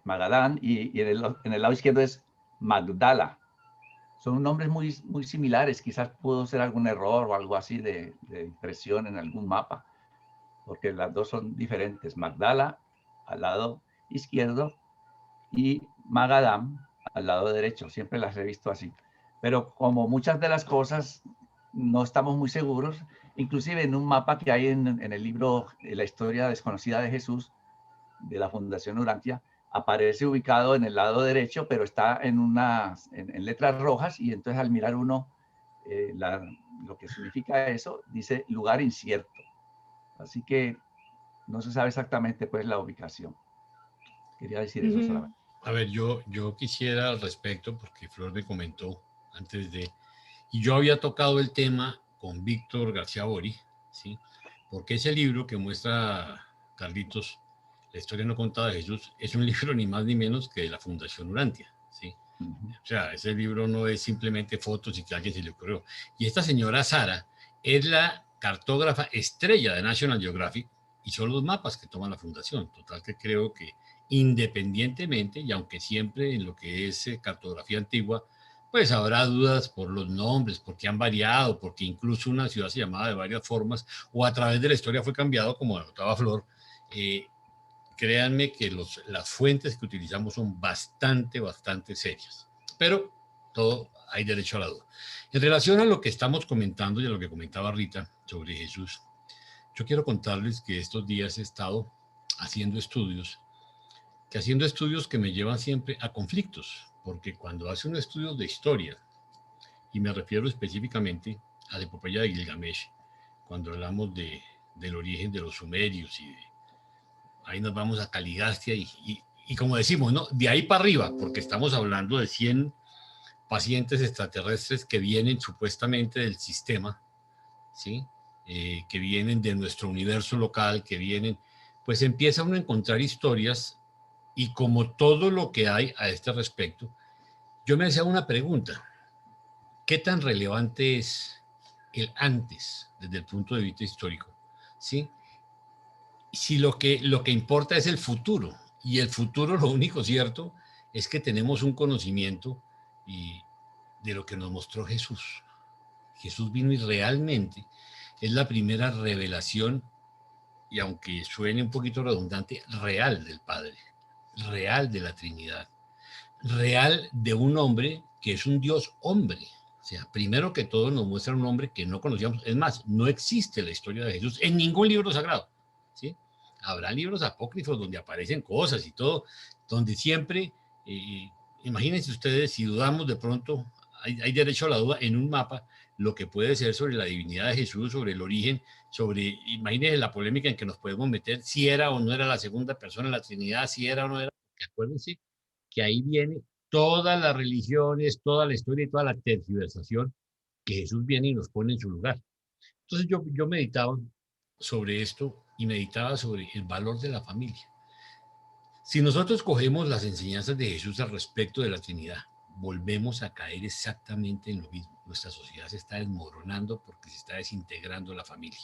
Magadán, y en el lado izquierdo es Magdala. Son nombres muy similares. Quizás pudo ser algún error o algo así de impresión en algún mapa, porque las dos son diferentes. Magdala al lado izquierdo y Magadán al lado derecho. Siempre las he visto así. Pero como muchas de las cosas no estamos muy seguros, inclusive en un mapa que hay en el libro La historia desconocida de Jesús, de la Fundación Urantia, aparece ubicado en el lado derecho, pero está en letras rojas, y entonces al mirar uno lo que significa eso, dice lugar incierto. Así que no se sabe exactamente pues la ubicación. Quería decir eso solamente. A ver, yo quisiera al respecto, porque Flor me comentó antes de, y yo había tocado el tema con Víctor García Bori, ¿sí? Porque ese libro que muestra Carlitos, La historia no contada de Jesús, es un libro ni más ni menos que de la Fundación Urantia, ¿sí? O sea, ese libro no es simplemente fotos y que a alguien se le ocurrió. Y esta señora Sara es la cartógrafa estrella de National Geographic y son los mapas que toma la fundación. Total que creo que independientemente, y aunque siempre en lo que es cartografía antigua, pues habrá dudas por los nombres, porque han variado, porque incluso una ciudad se llamaba de varias formas, o a través de la historia fue cambiado, como anotaba Flor. Créanme que las fuentes que utilizamos son bastante serias, pero todo hay derecho a la duda. En relación a lo que estamos comentando y a lo que comentaba Rita sobre Jesús, yo quiero contarles que estos días he estado haciendo estudios que me llevan siempre a conflictos, porque cuando hace un estudio de historia, y me refiero específicamente a la epopeya de Gilgamesh, cuando hablamos del origen de los sumerios y ahí nos vamos a Caligastia y como decimos, ¿no? De ahí para arriba, porque estamos hablando de 100 pacientes extraterrestres que vienen supuestamente del sistema, ¿sí? Que vienen de nuestro universo local, que vienen, pues empieza uno a encontrar historias, y como todo lo que hay a este respecto, yo me hacía una pregunta: ¿qué tan relevante es el antes desde el punto de vista histórico? ¿Sí? Si lo que importa es el futuro, y el futuro, lo único cierto es que tenemos un conocimiento de lo que nos mostró Jesús, Jesús vino y realmente es la primera revelación, y aunque suene un poquito redundante, real del Padre, real de la Trinidad, real de un hombre que es un Dios hombre. O sea, primero que todo nos muestra un hombre que no conocíamos. Es más, no existe la historia de Jesús en ningún libro sagrado, ¿sí? Habrá libros apócrifos donde aparecen cosas y todo, donde siempre, imagínense ustedes, si dudamos de pronto, hay derecho a la duda en un mapa, lo que puede ser sobre la divinidad de Jesús, sobre el origen, sobre, imagínense la polémica en que nos podemos meter, si era o no era la segunda persona de la Trinidad, si era o no era. Acuérdense que ahí viene todas las religiones, toda la historia y toda la tergiversación que Jesús viene y nos pone en su lugar. Entonces yo meditaba sobre esto y meditaba sobre el valor de la familia. Si nosotros cogemos las enseñanzas de Jesús al respecto de la Trinidad, volvemos a caer exactamente en lo mismo. Nuestra sociedad se está desmoronando porque se está desintegrando la familia,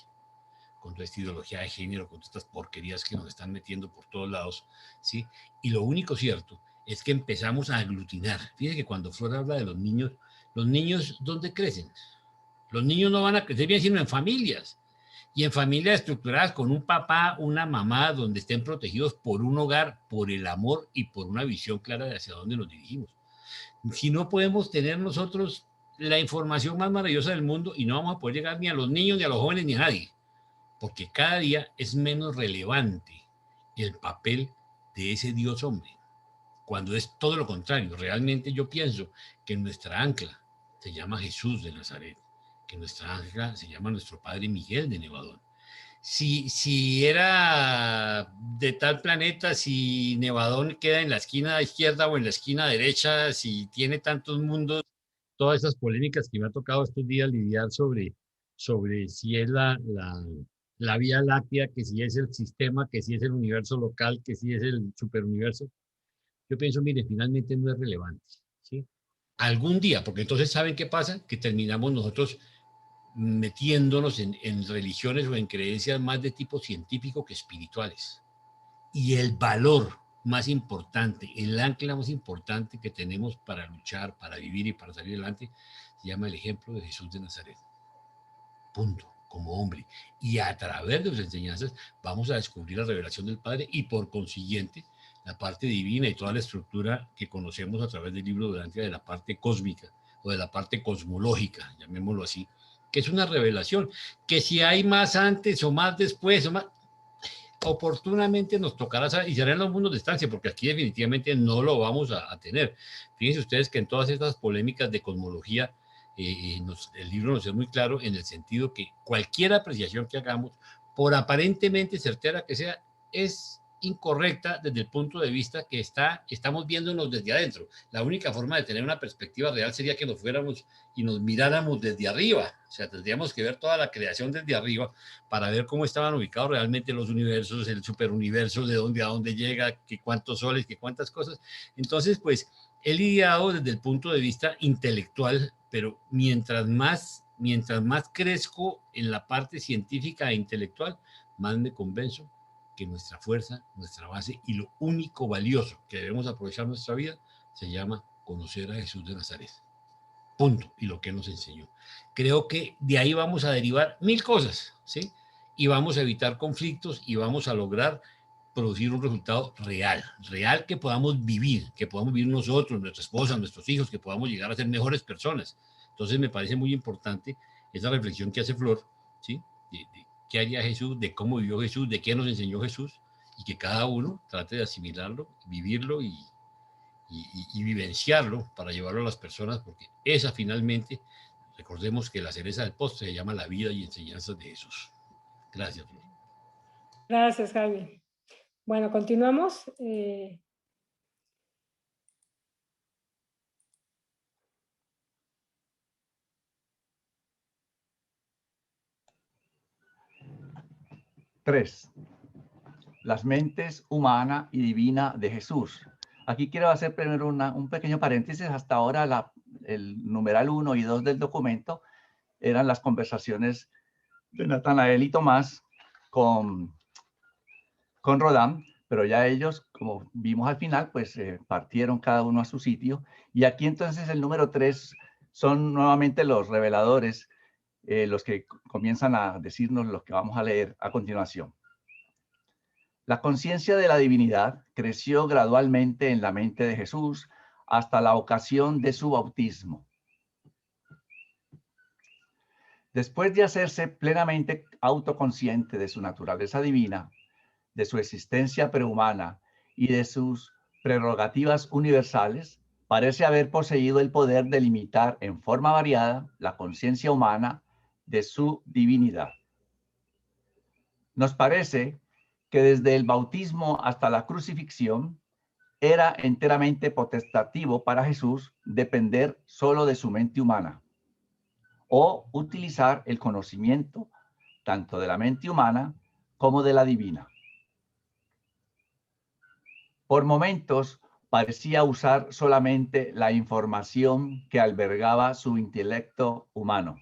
con toda esta ideología de género, con todas estas porquerías que nos están metiendo por todos lados, ¿sí? Y lo único cierto es que empezamos a aglutinar. Fíjense que cuando Flor habla de los niños, ¿dónde crecen? Los niños no van a crecer bien sino en familias, y en familias estructuradas con un papá, una mamá, donde estén protegidos por un hogar, por el amor y por una visión clara de hacia dónde nos dirigimos. Si no podemos tener nosotros la información más maravillosa del mundo y no vamos a poder llegar ni a los niños, ni a los jóvenes, ni a nadie, porque cada día es menos relevante el papel de ese Dios hombre, cuando es todo lo contrario. Realmente yo pienso que nuestra ancla se llama Jesús de Nazaret, que nuestra ancla se llama nuestro Padre Miguel de Nevadón. Si era de tal planeta, si Nevadón queda en la esquina izquierda o en la esquina derecha, si tiene tantos mundos, todas esas polémicas que me ha tocado estos días lidiar sobre si es la Vía Láctea, que si es el sistema, que si es el universo local, que si es el superuniverso. Yo pienso, mire, finalmente no es relevante, ¿sí? Algún día, porque entonces ¿saben qué pasa? Que terminamos nosotros metiéndonos en religiones o en creencias más de tipo científico que espirituales. Y el valor más importante, el ancla más importante que tenemos para luchar, para vivir y para salir adelante, se llama el ejemplo de Jesús de Nazaret. Punto. Como hombre. Y a través de sus enseñanzas vamos a descubrir la revelación del Padre y por consiguiente la parte divina y toda la estructura que conocemos a través del libro Durantia de la parte cósmica o de la parte cosmológica, llamémoslo así, que es una revelación, que si hay más antes o más después o más, oportunamente nos tocará saber, y será en los mundos de estancia, porque aquí definitivamente no lo vamos a tener. Fíjense ustedes que en todas estas polémicas de cosmología, el libro nos es muy claro en el sentido que cualquier apreciación que hagamos, por aparentemente certera que sea, es incorrecta desde el punto de vista que estamos viéndonos desde adentro. La única forma de tener una perspectiva real sería que nos fuéramos y nos miráramos desde arriba. O sea, tendríamos que ver toda la creación desde arriba para ver cómo estaban ubicados realmente los universos, el superuniverso, de dónde a dónde llega, que cuántos soles, que cuántas cosas. Entonces, pues, he lidiado desde el punto de vista intelectual, pero mientras más crezco en la parte científica e intelectual, más me convenzo que nuestra fuerza, nuestra base y lo único valioso que debemos aprovechar en nuestra vida se llama conocer a Jesús de Nazaret. Punto. Y lo que nos enseñó. Creo que de ahí vamos a derivar mil cosas, ¿sí? Y vamos a evitar conflictos y vamos a lograr producir un resultado real que podamos vivir nosotros, nuestra esposa, nuestros hijos, que podamos llegar a ser mejores personas. Entonces me parece muy importante esa reflexión que hace Flor, ¿sí? De qué haría Jesús, de cómo vivió Jesús, de qué nos enseñó Jesús, y que cada uno trate de asimilarlo, vivirlo y vivenciarlo para llevarlo a las personas, porque esa finalmente, recordemos que la cereza del postre se llama la vida y enseñanzas de Jesús. Gracias, Flor. Gracias, Javi. Bueno, continuamos. Tres. Las mentes humana y divina de Jesús. Aquí quiero hacer primero un pequeño paréntesis. Hasta ahora el numeral 1 y 2 del documento eran las conversaciones de Natanael y Tomás con Rodán, pero ya ellos, como vimos al final, pues partieron cada uno a su sitio. Y aquí entonces el número 3 son nuevamente los reveladores, los que comienzan a decirnos lo que vamos a leer a continuación. La conciencia de la divinidad creció gradualmente en la mente de Jesús hasta la ocasión de su bautismo. Después de hacerse plenamente autoconsciente de su naturaleza divina, de su existencia prehumana y de sus prerrogativas universales, parece haber poseído el poder de limitar en forma variada la conciencia humana de su divinidad. Nos parece que desde el bautismo hasta la crucifixión era enteramente potestativo para Jesús depender solo de su mente humana o utilizar el conocimiento tanto de la mente humana como de la divina. Por momentos parecía usar solamente la información que albergaba su intelecto humano.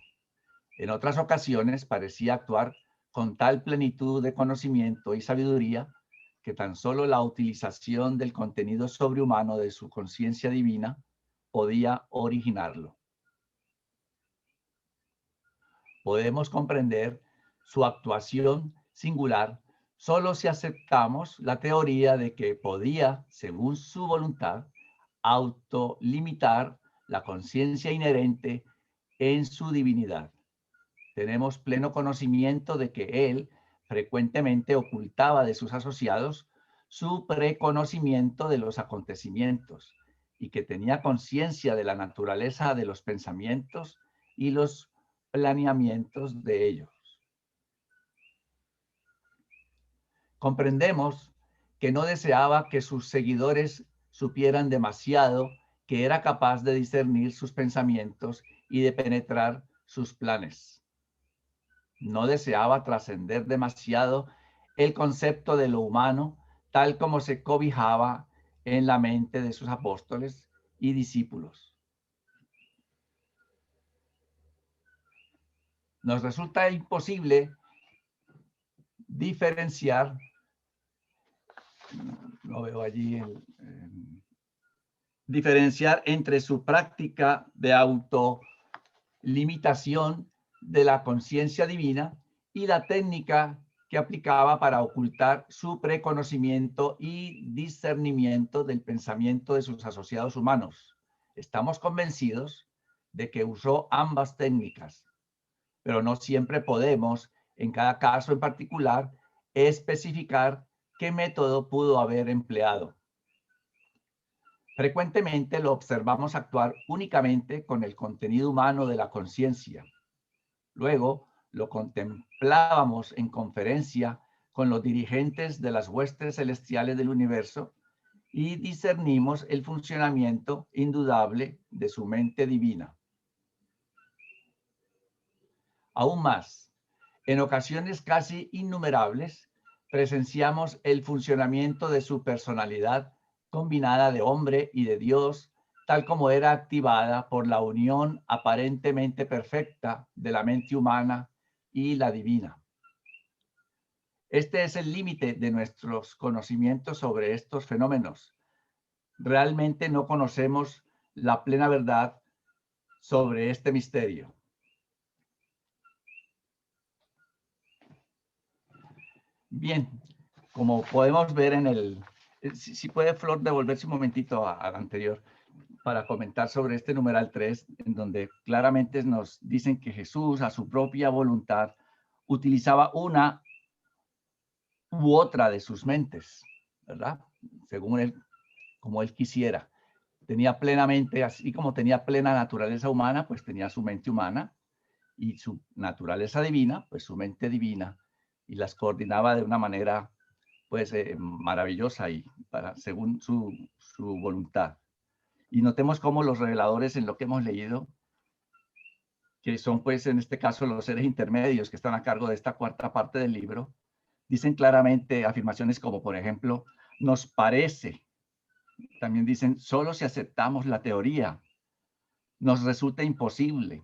En otras ocasiones parecía actuar con tal plenitud de conocimiento y sabiduría que tan solo la utilización del contenido sobrehumano de su conciencia divina podía originarlo. Podemos comprender su actuación singular solo si aceptamos la teoría de que podía, según su voluntad, autolimitar la conciencia inherente en su divinidad. Tenemos pleno conocimiento de que él frecuentemente ocultaba de sus asociados su preconocimiento de los acontecimientos y que tenía conciencia de la naturaleza de los pensamientos y los planeamientos de ellos. Comprendemos que no deseaba que sus seguidores supieran demasiado que era capaz de discernir sus pensamientos y de penetrar sus planes. No deseaba trascender demasiado el concepto de lo humano, tal como se cobijaba en la mente de sus apóstoles y discípulos. Nos resulta imposible diferenciar, no veo allí, diferenciar entre su práctica de autolimitación de la conciencia divina y la técnica que aplicaba para ocultar su preconocimiento y discernimiento del pensamiento de sus asociados humanos. Estamos convencidos de que usó ambas técnicas, pero no siempre podemos, en cada caso en particular, especificar qué método pudo haber empleado. Frecuentemente lo observamos actuar únicamente con el contenido humano de la conciencia. Luego lo contemplábamos en conferencia con los dirigentes de las huestes celestiales del universo y discernimos el funcionamiento indudable de su mente divina. Aún más, en ocasiones casi innumerables, presenciamos el funcionamiento de su personalidad combinada de hombre y de Dios, tal como era activada por la unión aparentemente perfecta de la mente humana y la divina. Este es el límite de nuestros conocimientos sobre estos fenómenos. Realmente no conocemos la plena verdad sobre este misterio. Bien, como podemos ver en el... Si puede, Flor, devolverse un momentito al anterior para comentar sobre este numeral 3, en donde claramente nos dicen que Jesús, a su propia voluntad, utilizaba una u otra de sus mentes, ¿verdad? Según él, como él quisiera. Tenía plenamente, así como tenía plena naturaleza humana, pues tenía su mente humana, y su naturaleza divina, pues su mente divina, y las coordinaba de una manera pues maravillosa y según su voluntad. Y notemos cómo los reveladores, en lo que hemos leído, que son pues en este caso los seres intermedios que están a cargo de esta cuarta parte del libro, dicen claramente afirmaciones como, por ejemplo, nos parece. También dicen, solo si aceptamos la teoría, nos resulta imposible.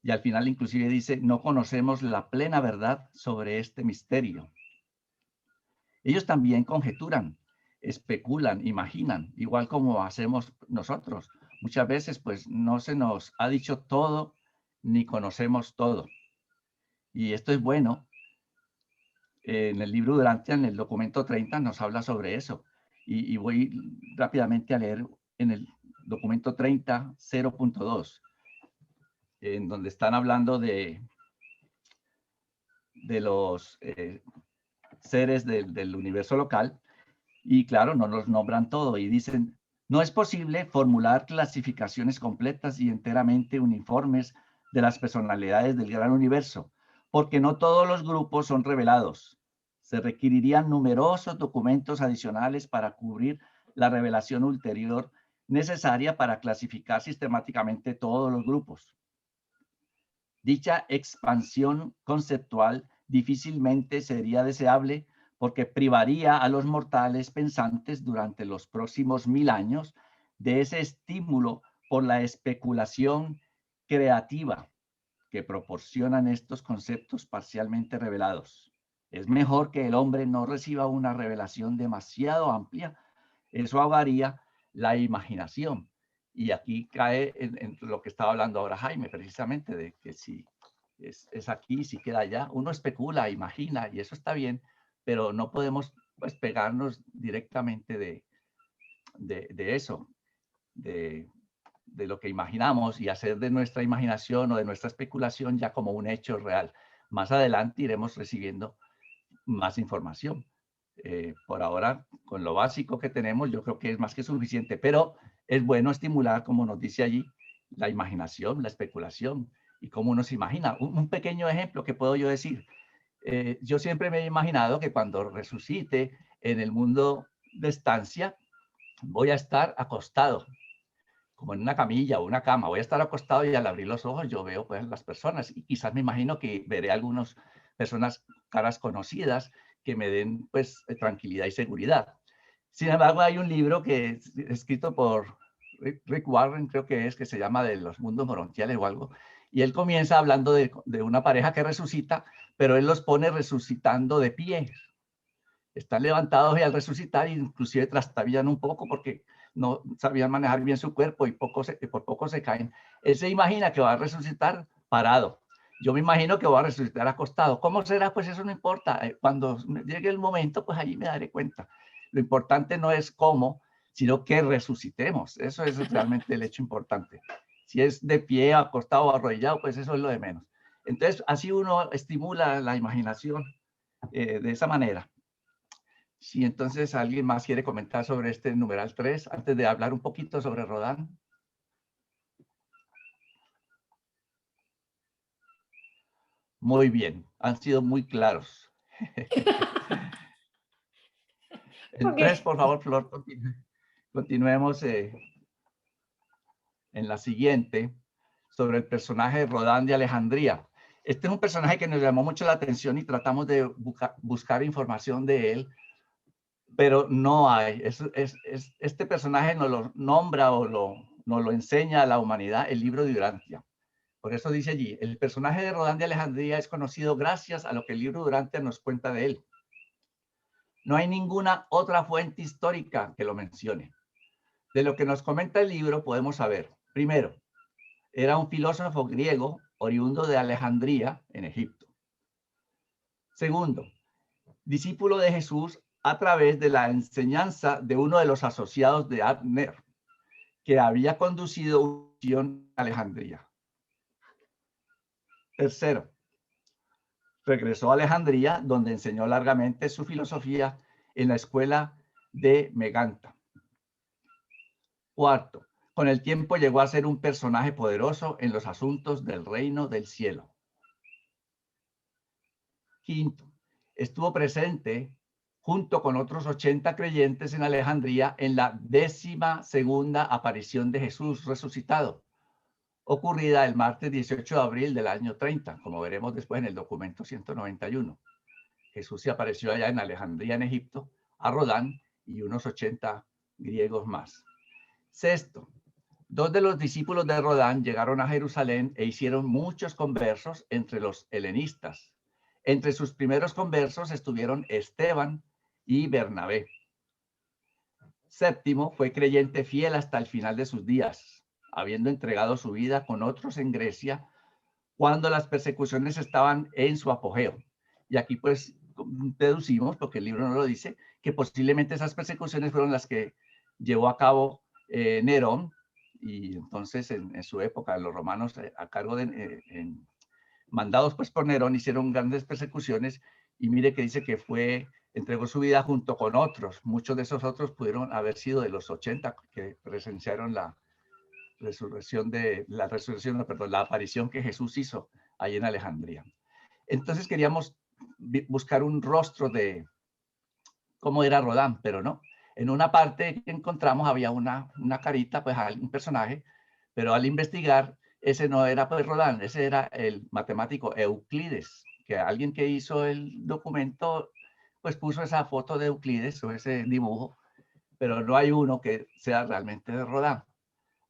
Y al final inclusive dice, no conocemos la plena verdad sobre este misterio. Ellos también conjeturan, especulan, imaginan, igual como hacemos nosotros. Muchas veces pues no se nos ha dicho todo ni conocemos todo. Y esto es bueno. En el libro Durantia, en el documento 30, nos habla sobre eso. Y voy rápidamente a leer en el documento 30, 0.2, en donde están hablando de los seres del universo local. Y claro, no los nombran todo y dicen, no es posible formular clasificaciones completas y enteramente uniformes de las personalidades del gran universo, porque no todos los grupos son revelados. Se requerirían numerosos documentos adicionales para cubrir la revelación ulterior necesaria para clasificar sistemáticamente todos los grupos. Dicha expansión conceptual difícilmente sería deseable porque privaría a los mortales pensantes durante los próximos 1000 años de ese estímulo por la especulación creativa que proporcionan estos conceptos parcialmente revelados. Es mejor que el hombre no reciba una revelación demasiado amplia. Eso ahogaría la imaginación. Y aquí cae en lo que estaba hablando ahora Jaime, precisamente, de que si es aquí, si queda allá, uno especula, imagina, y eso está bien, pero no podemos pues pegarnos directamente de eso, de lo que imaginamos y hacer de nuestra imaginación o de nuestra especulación ya como un hecho real. Más adelante iremos recibiendo más información. Por ahora, con lo básico que tenemos, yo creo que es más que suficiente, pero es bueno estimular, como nos dice allí, la imaginación, la especulación y cómo uno se imagina. Un pequeño ejemplo que puedo yo decir. Yo siempre me he imaginado que cuando resucite en el mundo de estancia, voy a estar acostado, como en una camilla o una cama. Voy a estar acostado y al abrir los ojos yo veo pues las personas y quizás me imagino que veré algunas personas, caras conocidas, que me den pues tranquilidad y seguridad. Sin embargo, hay un libro que es escrito por Rick Warren, creo que es, que se llama De los mundos morontiales o algo, y él comienza hablando de una pareja que resucita, pero él los pone resucitando de pie. Están levantados y al resucitar inclusive trastabillan un poco porque no sabían manejar bien su cuerpo y por poco se caen. Él se imagina que va a resucitar parado. Yo me imagino que va a resucitar acostado. ¿Cómo será? Pues eso no importa. Cuando llegue el momento, pues allí me daré cuenta. Lo importante no es cómo, sino que resucitemos. Eso es realmente el hecho importante. Si es de pie, acostado o arrodillado, pues eso es lo de menos. Entonces, así uno estimula la imaginación de esa manera. Si entonces alguien más quiere comentar sobre este numeral 3, antes de hablar un poquito sobre Rodin. Muy bien, han sido muy claros. Entonces, por favor, Flor, continuemos en la siguiente, sobre el personaje de Rodin de Alejandría. Este es un personaje que nos llamó mucho la atención y tratamos de buscar información de él, pero no hay. Este personaje nos lo nombra o nos lo enseña a la humanidad el libro de Durantia. Por eso dice allí, el personaje de Rodin de Alejandría es conocido gracias a lo que el libro Durantia nos cuenta de él. No hay ninguna otra fuente histórica que lo mencione. De lo que nos comenta el libro podemos saber, primero, era un filósofo griego oriundo de Alejandría, en Egipto. Segundo, discípulo de Jesús a través de la enseñanza de uno de los asociados de Abner, que había conducido una misión a Alejandría. Tercero, regresó a Alejandría, donde enseñó largamente su filosofía en la escuela de Meganta. Cuarto, con el tiempo llegó a ser un personaje poderoso en los asuntos del reino del cielo. Quinto, estuvo presente junto con otros 80 creyentes en Alejandría en la 12ª aparición de Jesús resucitado, ocurrida el martes 18 de abril del año 30, como veremos después en el documento 191. Jesús se apareció allá en Alejandría, en Egipto, a Rodin y unos 80 griegos más. Sexto, 2 de los discípulos de Rodin llegaron a Jerusalén e hicieron muchos conversos entre los helenistas. Entre sus primeros conversos estuvieron Esteban y Bernabé. Séptimo, fue creyente fiel hasta el final de sus días, habiendo entregado su vida con otros en Grecia cuando las persecuciones estaban en su apogeo. Y aquí pues deducimos, porque el libro no lo dice, que posiblemente esas persecuciones fueron las que llevó a cabo Nerón, y entonces en su época los romanos a cargo de, mandados pues por Nerón, hicieron grandes persecuciones, y mire que dice que entregó su vida junto con otros. Muchos de esos otros pudieron haber sido de los 80 que presenciaron la aparición que Jesús hizo ahí en Alejandría. Entonces queríamos buscar un rostro de cómo era Rodán, pero no. En una parte que encontramos había una carita, pues un personaje, pero al investigar, ese no era pues Rodán, ese era el matemático Euclides, que alguien que hizo el documento, pues puso esa foto de Euclides o ese dibujo, pero no hay uno que sea realmente de Rodán.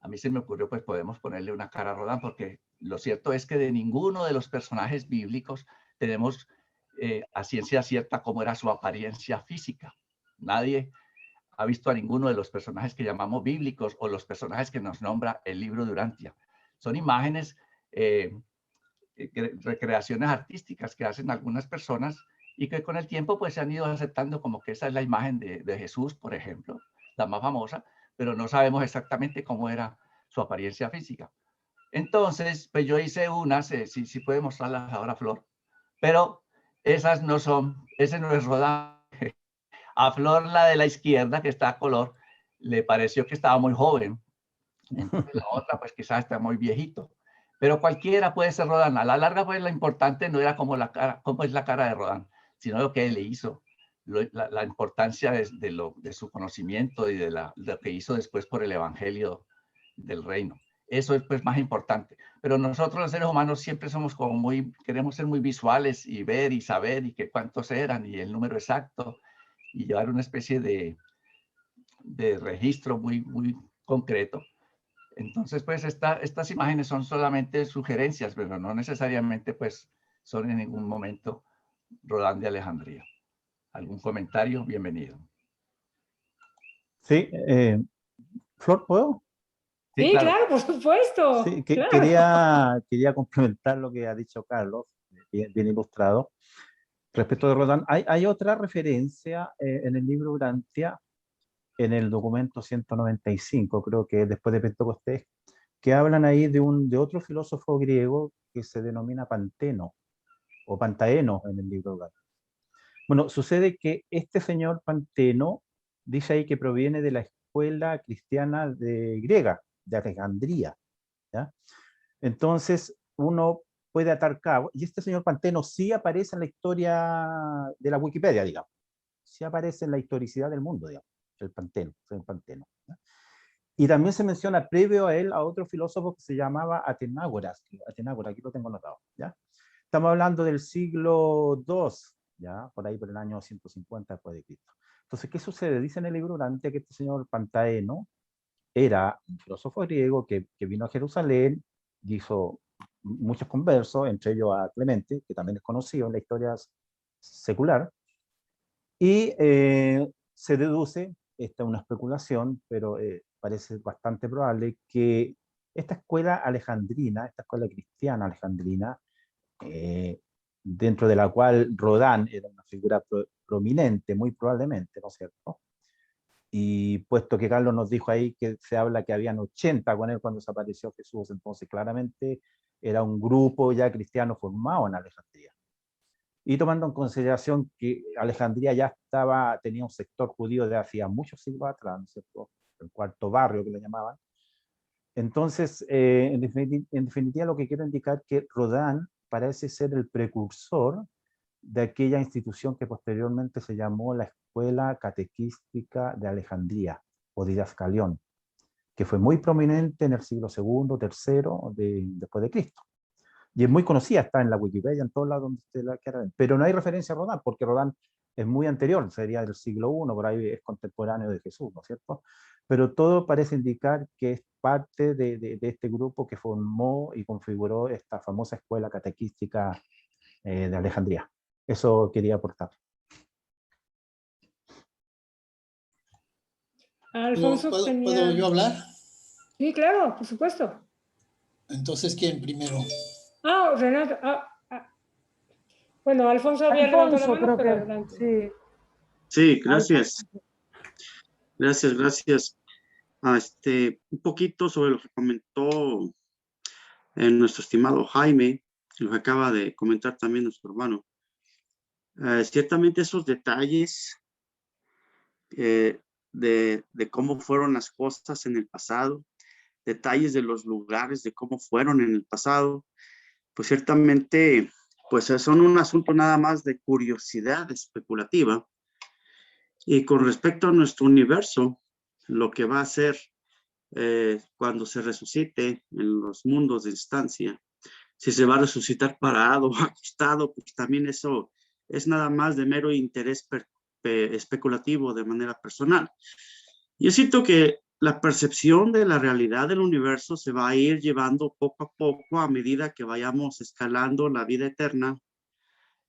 A mí se me ocurrió, pues podemos ponerle una cara a Rodán, porque lo cierto es que de ninguno de los personajes bíblicos tenemos a ciencia cierta cómo era su apariencia física. Nadie ha visto a ninguno de los personajes que llamamos bíblicos o los personajes que nos nombra el libro de Urantia. Son imágenes, recreaciones artísticas que hacen algunas personas y que con el tiempo pues se han ido aceptando como que esa es la imagen de Jesús, por ejemplo, la más famosa, pero no sabemos exactamente cómo era su apariencia física. Entonces, pues yo hice unas, si puede mostrarlas ahora, Flor, pero esas no son, ese no es Rodán. A Flor, la de la izquierda, que está a color, le pareció que estaba muy joven. Entonces la otra, pues quizás está muy viejito. Pero cualquiera puede ser Rodán. A la larga, pues lo importante no era cómo es la cara de Rodán, sino lo que él le hizo, la importancia de su conocimiento y de lo que hizo después por el evangelio del reino. Eso es pues más importante. Pero nosotros los seres humanos siempre somos como queremos ser muy visuales y ver y saber y que cuántos eran y el número exacto y llevar una especie de registro muy concreto. Entonces, pues estas imágenes son solamente sugerencias, pero no necesariamente pues son en ningún momento Rodán de Alejandría. ¿Algún comentario? Bienvenido. Sí, Flor, ¿puedo? Sí, claro, por supuesto. Sí, Claro. quería complementar lo que ha dicho Carlos, bien ilustrado. Respecto de Rodán, hay otra referencia en el libro Urantia, en el documento 195, creo que después de Pentecostés, que hablan ahí de otro filósofo griego que se denomina Panteno, o Pantaeno en el libro Urantia. Bueno, sucede que este señor Panteno dice ahí que proviene de la escuela cristiana griega, de Alejandría, ¿ya? Entonces, uno puede atar cabo, y este señor Panteno sí aparece en la historia de la Wikipedia, digamos, sí aparece en la historicidad del mundo, digamos, el señor Panteno, ¿ya? Y también se menciona previo a él a otro filósofo que se llamaba Atenágoras, aquí lo tengo anotado, ¿ya? Estamos hablando del siglo II, ¿ya? Por ahí por el año 150 después de Cristo. Entonces, ¿qué sucede? Dice en el libro Urantia que este señor Pantaeno era un filósofo griego que vino a Jerusalén, hizo muchos conversos, entre ellos a Clemente, que también es conocido en la historia secular, y se deduce, esta es una especulación, pero parece bastante probable, que esta escuela alejandrina, esta escuela cristiana alejandrina, dentro de la cual Rodán era una figura prominente, muy probablemente, ¿no es cierto? Y puesto que Carlos nos dijo ahí que se habla que habían 80 con él cuando desapareció Jesús, entonces claramente era un grupo ya cristiano formado en Alejandría. Y tomando en consideración que Alejandría ya tenía un sector judío de hacía muchos siglos atrás, ¿no es cierto? El cuarto barrio que le llamaban. Entonces, en definitiva, lo que quiero indicar es que Rodán parece ser el precursor de aquella institución que posteriormente se llamó la Escuela Catequística de Alejandría, o Didascalión, que fue muy prominente en el siglo II, III después de Cristo. Y es muy conocida, está en la Wikipedia, en todos lados donde usted la quiera ver. Pero no hay referencia a Rodán, porque Rodán es muy anterior, sería del siglo I, por ahí es contemporáneo de Jesús, ¿no es cierto? Pero todo parece indicar que es parte de este grupo que formó y configuró esta famosa escuela catequística de Alejandría. Eso quería aportar. Alfonso tenía... ¿Puedo yo hablar? Sí, claro, por supuesto. Entonces, ¿quién primero? Renato. Bueno, Alfonso había levantado la Alfonso, mano, creo pero que adelante. sí. Sí, gracias. Gracias. Un poquito sobre lo que comentó nuestro estimado Jaime, lo que acaba de comentar también nuestro hermano. Ciertamente esos detalles de cómo fueron las cosas en el pasado, detalles de los lugares, de cómo fueron en el pasado, pues ciertamente pues son un asunto nada más de curiosidad especulativa. Y con respecto a nuestro universo, lo que va a ser cuando se resucite en los mundos de instancia, si se va a resucitar parado o acostado, pues también eso es nada más de mero interés especulativo de manera personal. Yo siento que la percepción de la realidad del universo se va a ir llevando poco a poco a medida que vayamos escalando la vida eterna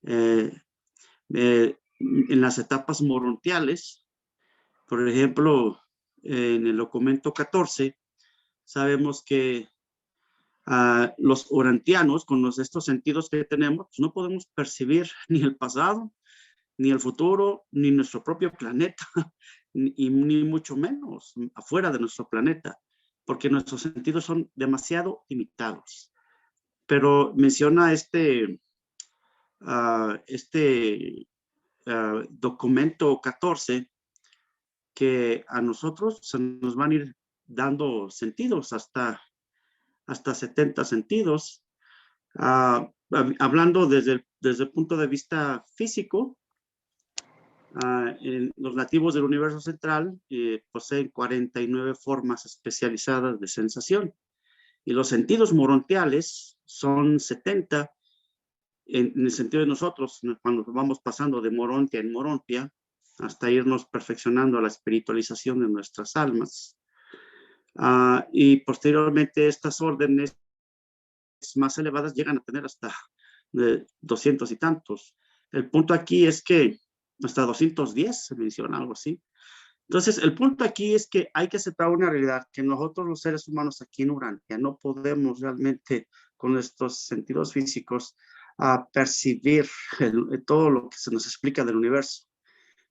en las etapas morontiales. Por ejemplo, en el documento 14, sabemos que los orantianos, con estos sentidos que tenemos, pues no podemos percibir ni el pasado, ni el futuro, ni nuestro propio planeta, ni mucho menos afuera de nuestro planeta, porque nuestros sentidos son demasiado limitados. Pero menciona documento 14 que a nosotros se nos van a ir dando sentidos hasta 70 sentidos. Hablando desde el punto de vista físico, los nativos del universo central poseen 49 formas especializadas de sensación y los sentidos morontiales son 70 en el sentido de nosotros, cuando vamos pasando de morontia en morontia hasta irnos perfeccionando a la espiritualización de nuestras almas. Y posteriormente estas órdenes más elevadas llegan a tener hasta 200 y tantos. El punto aquí es que hasta 210 se menciona algo así. Entonces, el punto aquí es que hay que aceptar una realidad, que nosotros los seres humanos aquí en Urantia no podemos realmente con nuestros sentidos físicos percibir todo lo que se nos explica del universo.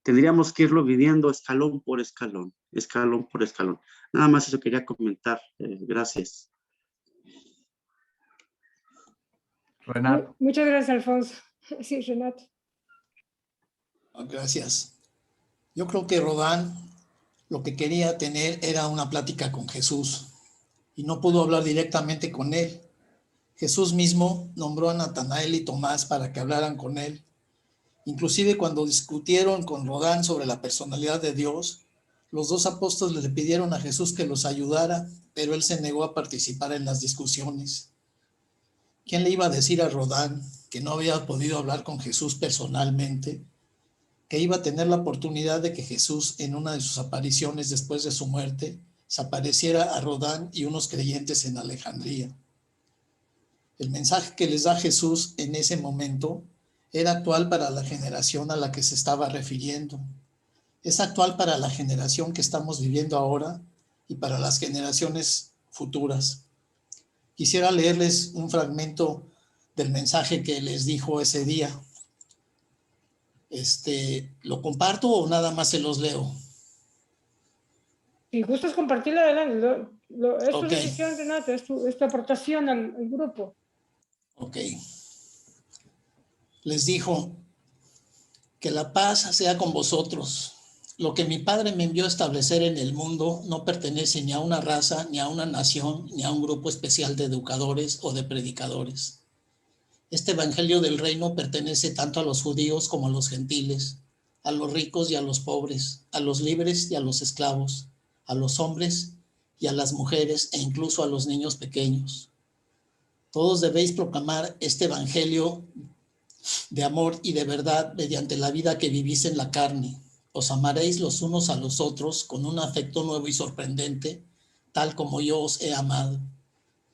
Tendríamos que irlo viviendo escalón por escalón, escalón por escalón. Nada más eso quería comentar. Gracias. Renato. Muchas gracias, Alfonso. Sí, Renato. Gracias. Yo creo que Rodán lo que quería tener era una plática con Jesús y no pudo hablar directamente con él. Jesús mismo nombró a Natanael y Tomás para que hablaran con él. Inclusive cuando discutieron con Rodán sobre la personalidad de Dios, los dos apóstoles le pidieron a Jesús que los ayudara, pero él se negó a participar en las discusiones. ¿Quién le iba a decir a Rodán que no había podido hablar con Jesús personalmente? Que iba a tener la oportunidad de que Jesús, en una de sus apariciones después de su muerte, se apareciera a Rodán y unos creyentes en Alejandría. El mensaje que les da Jesús en ese momento era actual para la generación a la que se estaba refiriendo. Es actual para la generación que estamos viviendo ahora y para las generaciones futuras. Quisiera leerles un fragmento del mensaje que les dijo ese día. ¿Lo comparto o nada más se los leo? Si gustas compartirlo, adelante. Es tu Okay. decisión, Renato, es tu aportación al grupo. Ok. Les dijo: que la paz sea con vosotros. Lo que mi Padre me envió a establecer en el mundo no pertenece ni a una raza, ni a una nación, ni a un grupo especial de educadores o de predicadores. Este evangelio del reino pertenece tanto a los judíos como a los gentiles, a los ricos y a los pobres, a los libres y a los esclavos, a los hombres y a las mujeres e incluso a los niños pequeños. Todos debéis proclamar este evangelio de amor y de verdad mediante la vida que vivís en la carne. Os amaréis los unos a los otros con un afecto nuevo y sorprendente, tal como yo os he amado.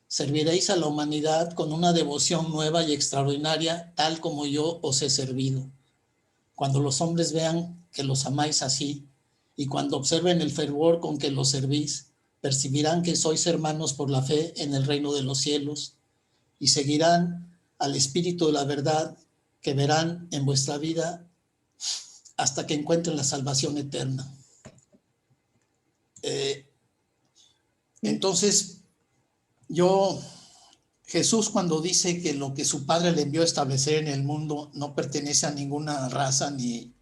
Serviréis a la humanidad con una devoción nueva y extraordinaria, tal como yo os he servido. Cuando los hombres vean que los amáis así, y cuando observen el fervor con que los servís, percibirán que sois hermanos por la fe en el reino de los cielos, y seguirán al Espíritu de la verdad que verán en vuestra vida hasta que encuentren la salvación eterna. Entonces, Jesús cuando dice que lo que su Padre le envió a establecer en el mundo no pertenece a ninguna raza ni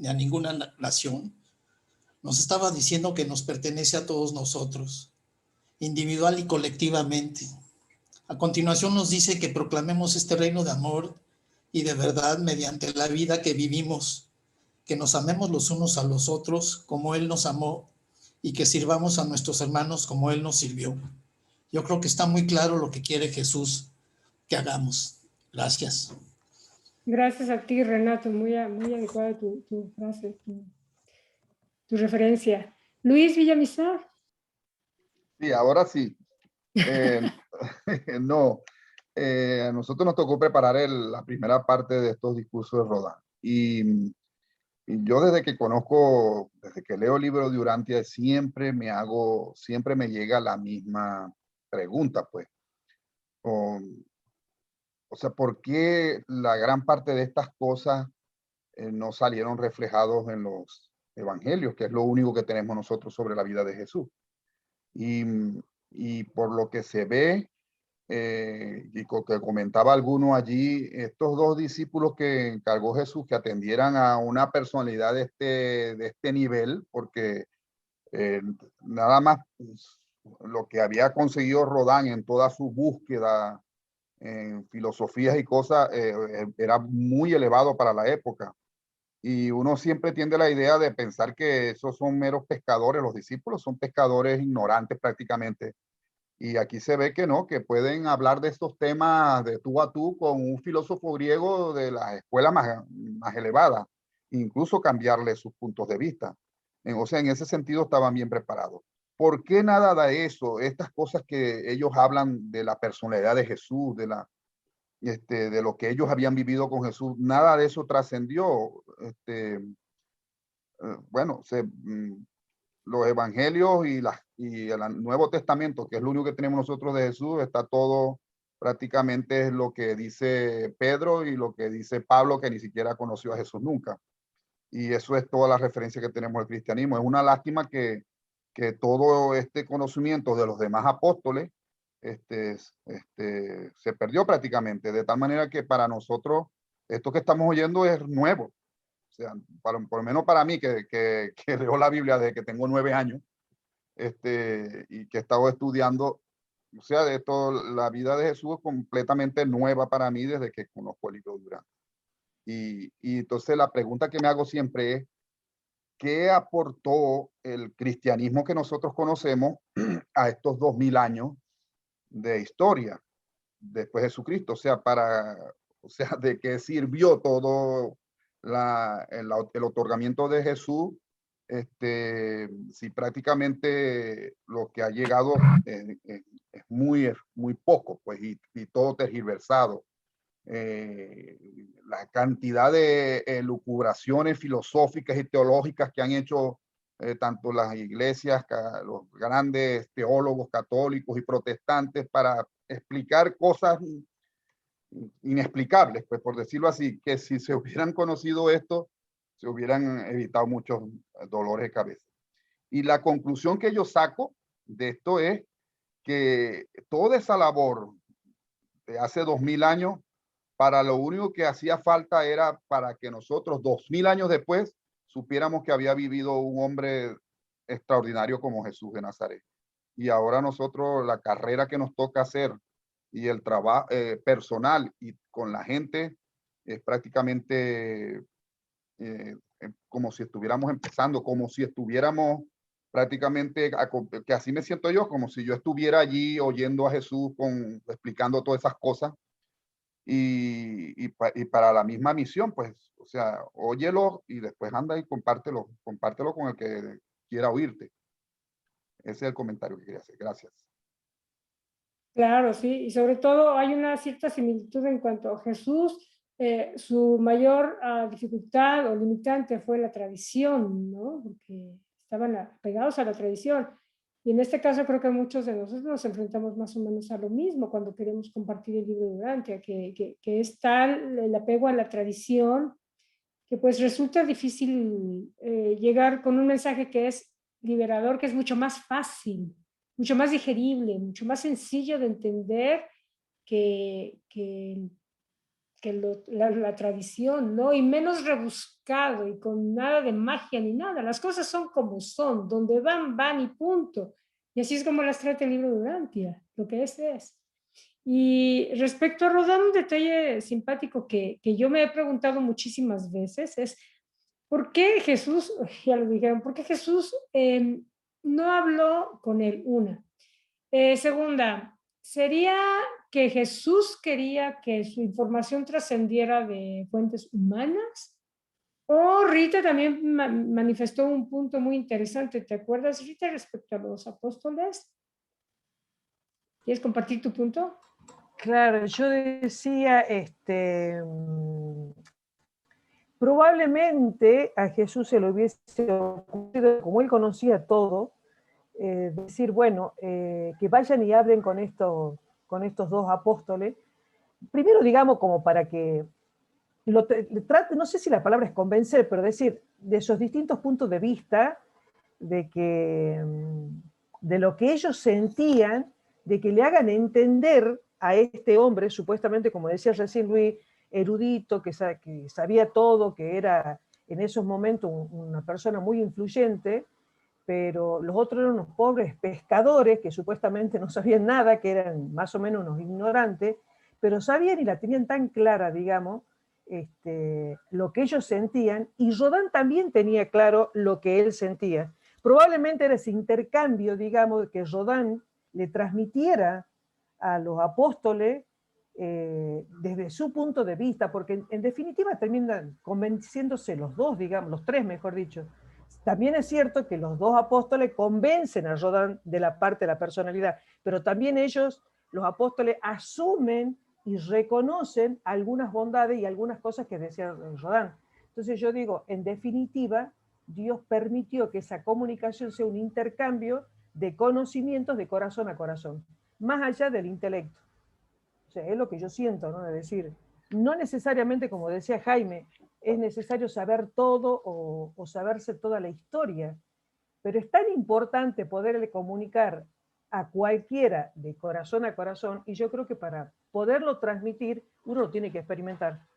a ninguna nación, nos estaba diciendo que nos pertenece a todos nosotros, individual y colectivamente. A continuación nos dice que proclamemos este reino de amor y de verdad mediante la vida que vivimos, que nos amemos los unos a los otros como Él nos amó y que sirvamos a nuestros hermanos como Él nos sirvió. Yo creo que está muy claro lo que quiere Jesús que hagamos. Gracias. Gracias a ti, Renato. Muy adecuada tu frase, tu referencia. Luis Villamizar. Sí, ahora sí. No, a nosotros nos tocó preparar la primera parte de estos discursos de Rodán. Y yo desde que leo el libro de Urantia, siempre me llega la misma pregunta, pues. O sea, ¿por qué la gran parte de estas cosas no salieron reflejados en los evangelios, que es lo único que tenemos nosotros sobre la vida de Jesús? Y por lo que se ve, y que comentaba alguno allí, estos dos discípulos que encargó Jesús que atendieran a una personalidad de este nivel, porque nada más lo que había conseguido Rodán en toda su búsqueda en filosofías y cosas era muy elevado para la época. Y uno siempre tiende a la idea de pensar que esos son meros pescadores, los discípulos son pescadores ignorantes prácticamente. Y aquí se ve que no, que pueden hablar de estos temas de tú a tú con un filósofo griego de la escuela más elevada, incluso cambiarle sus puntos de vista. O sea, en ese sentido estaban bien preparados. ¿Por qué nada de eso? Estas cosas que ellos hablan de la personalidad de Jesús, de lo que ellos habían vivido con Jesús, nada de eso trascendió. Bueno, los evangelios y el Nuevo Testamento, que es lo único que tenemos nosotros de Jesús, está todo prácticamente es lo que dice Pedro y lo que dice Pablo, que ni siquiera conoció a Jesús nunca. Y eso es toda la referencia que tenemos del cristianismo. Es una lástima que todo este conocimiento de los demás apóstoles se perdió prácticamente, de tal manera que para nosotros esto que estamos oyendo es nuevo. O sea, por lo menos para mí, que leo la Biblia desde que tengo 9 años, y que he estado estudiando, o sea, de todo, la vida de Jesús es completamente nueva para mí desde que conozco el libro de Durán. Y entonces la pregunta que me hago siempre es, ¿qué aportó el cristianismo que nosotros conocemos a estos 2000 años de historia después de Jesucristo? O sea, ¿de qué sirvió todo el otorgamiento de Jesús? Si prácticamente lo que ha llegado es muy poco, pues, y todo tergiversado. La cantidad de elucubraciones filosóficas y teológicas que han hecho tanto las iglesias, los grandes teólogos católicos y protestantes para explicar cosas inexplicables, pues por decirlo así, que si se hubieran conocido esto, se hubieran evitado muchos dolores de cabeza. Y la conclusión que yo saco de esto es que toda esa labor de hace 2000 años, para lo único que hacía falta era para que nosotros 2000 años después supiéramos que había vivido un hombre extraordinario como Jesús de Nazaret. Y ahora nosotros la carrera que nos toca hacer y el trabajo personal y con la gente es prácticamente como si estuviéramos empezando, como si estuviéramos prácticamente, que así me siento yo, como si yo estuviera allí oyendo a Jesús explicando todas esas cosas y para la misma misión, pues, o sea, óyelo y después anda y compártelo con el que quiera oírte. Ese es el comentario que quería hacer. Gracias. Claro, sí, y sobre todo hay una cierta similitud en cuanto a Jesús. Su mayor dificultad o limitante fue la tradición, ¿no? Porque estaban pegados a la tradición. Y en este caso creo que muchos de nosotros nos enfrentamos más o menos a lo mismo cuando queremos compartir el libro de Urantia, que es tal el apego a la tradición que pues resulta difícil llegar con un mensaje que es liberador, que es mucho más fácil, mucho más digerible, mucho más sencillo de entender que la tradición, ¿no? Y menos rebuscado y con nada de magia ni nada. Las cosas son como son, donde van, van y punto. Y así es como las trata el libro de Urantia, lo que es. Y respecto a Rodán, un detalle simpático que yo me he preguntado muchísimas veces es, ¿por qué Jesús, ya lo dijeron, por qué Jesús no habló con él? Una. Segunda, ¿sería que Jesús quería que su información trascendiera de fuentes humanas? O Rita también manifestó un punto muy interesante. ¿Te acuerdas, Rita, respecto a los apóstoles? ¿Quieres compartir tu punto? Claro, yo decía, probablemente a Jesús se le hubiese ocurrido, como él conocía todo, decir, bueno, que vayan y hablen con estos dos apóstoles, primero digamos como para que trate, no sé si la palabra es convencer, pero decir, de esos distintos puntos de vista, de lo que ellos sentían, de que le hagan entender a este hombre, supuestamente, como decía recién Luis, erudito, que sabía todo, que era en esos momentos una persona muy influyente, pero los otros eran unos pobres pescadores que supuestamente no sabían nada, que eran más o menos unos ignorantes, pero sabían y la tenían tan clara, digamos, lo que ellos sentían, y Rodán también tenía claro lo que él sentía. Probablemente era ese intercambio, digamos, que Rodán le transmitiera a los apóstoles desde su punto de vista, porque en definitiva terminan convenciéndose los dos, digamos, los tres, mejor dicho. También es cierto que los dos apóstoles convencen a Rodán de la parte de la personalidad, pero también ellos, los apóstoles, asumen y reconocen algunas bondades y algunas cosas que decía Rodán. Entonces yo digo, en definitiva, Dios permitió que esa comunicación sea un intercambio de conocimientos de corazón a corazón, más allá del intelecto. O sea, es lo que yo siento, ¿no? Es decir, no necesariamente, como decía Jaime, es necesario saber todo o saberse toda la historia, pero es tan importante poderle comunicar a cualquiera de corazón a corazón, y yo creo que para poderlo transmitir, uno lo tiene que experimentar.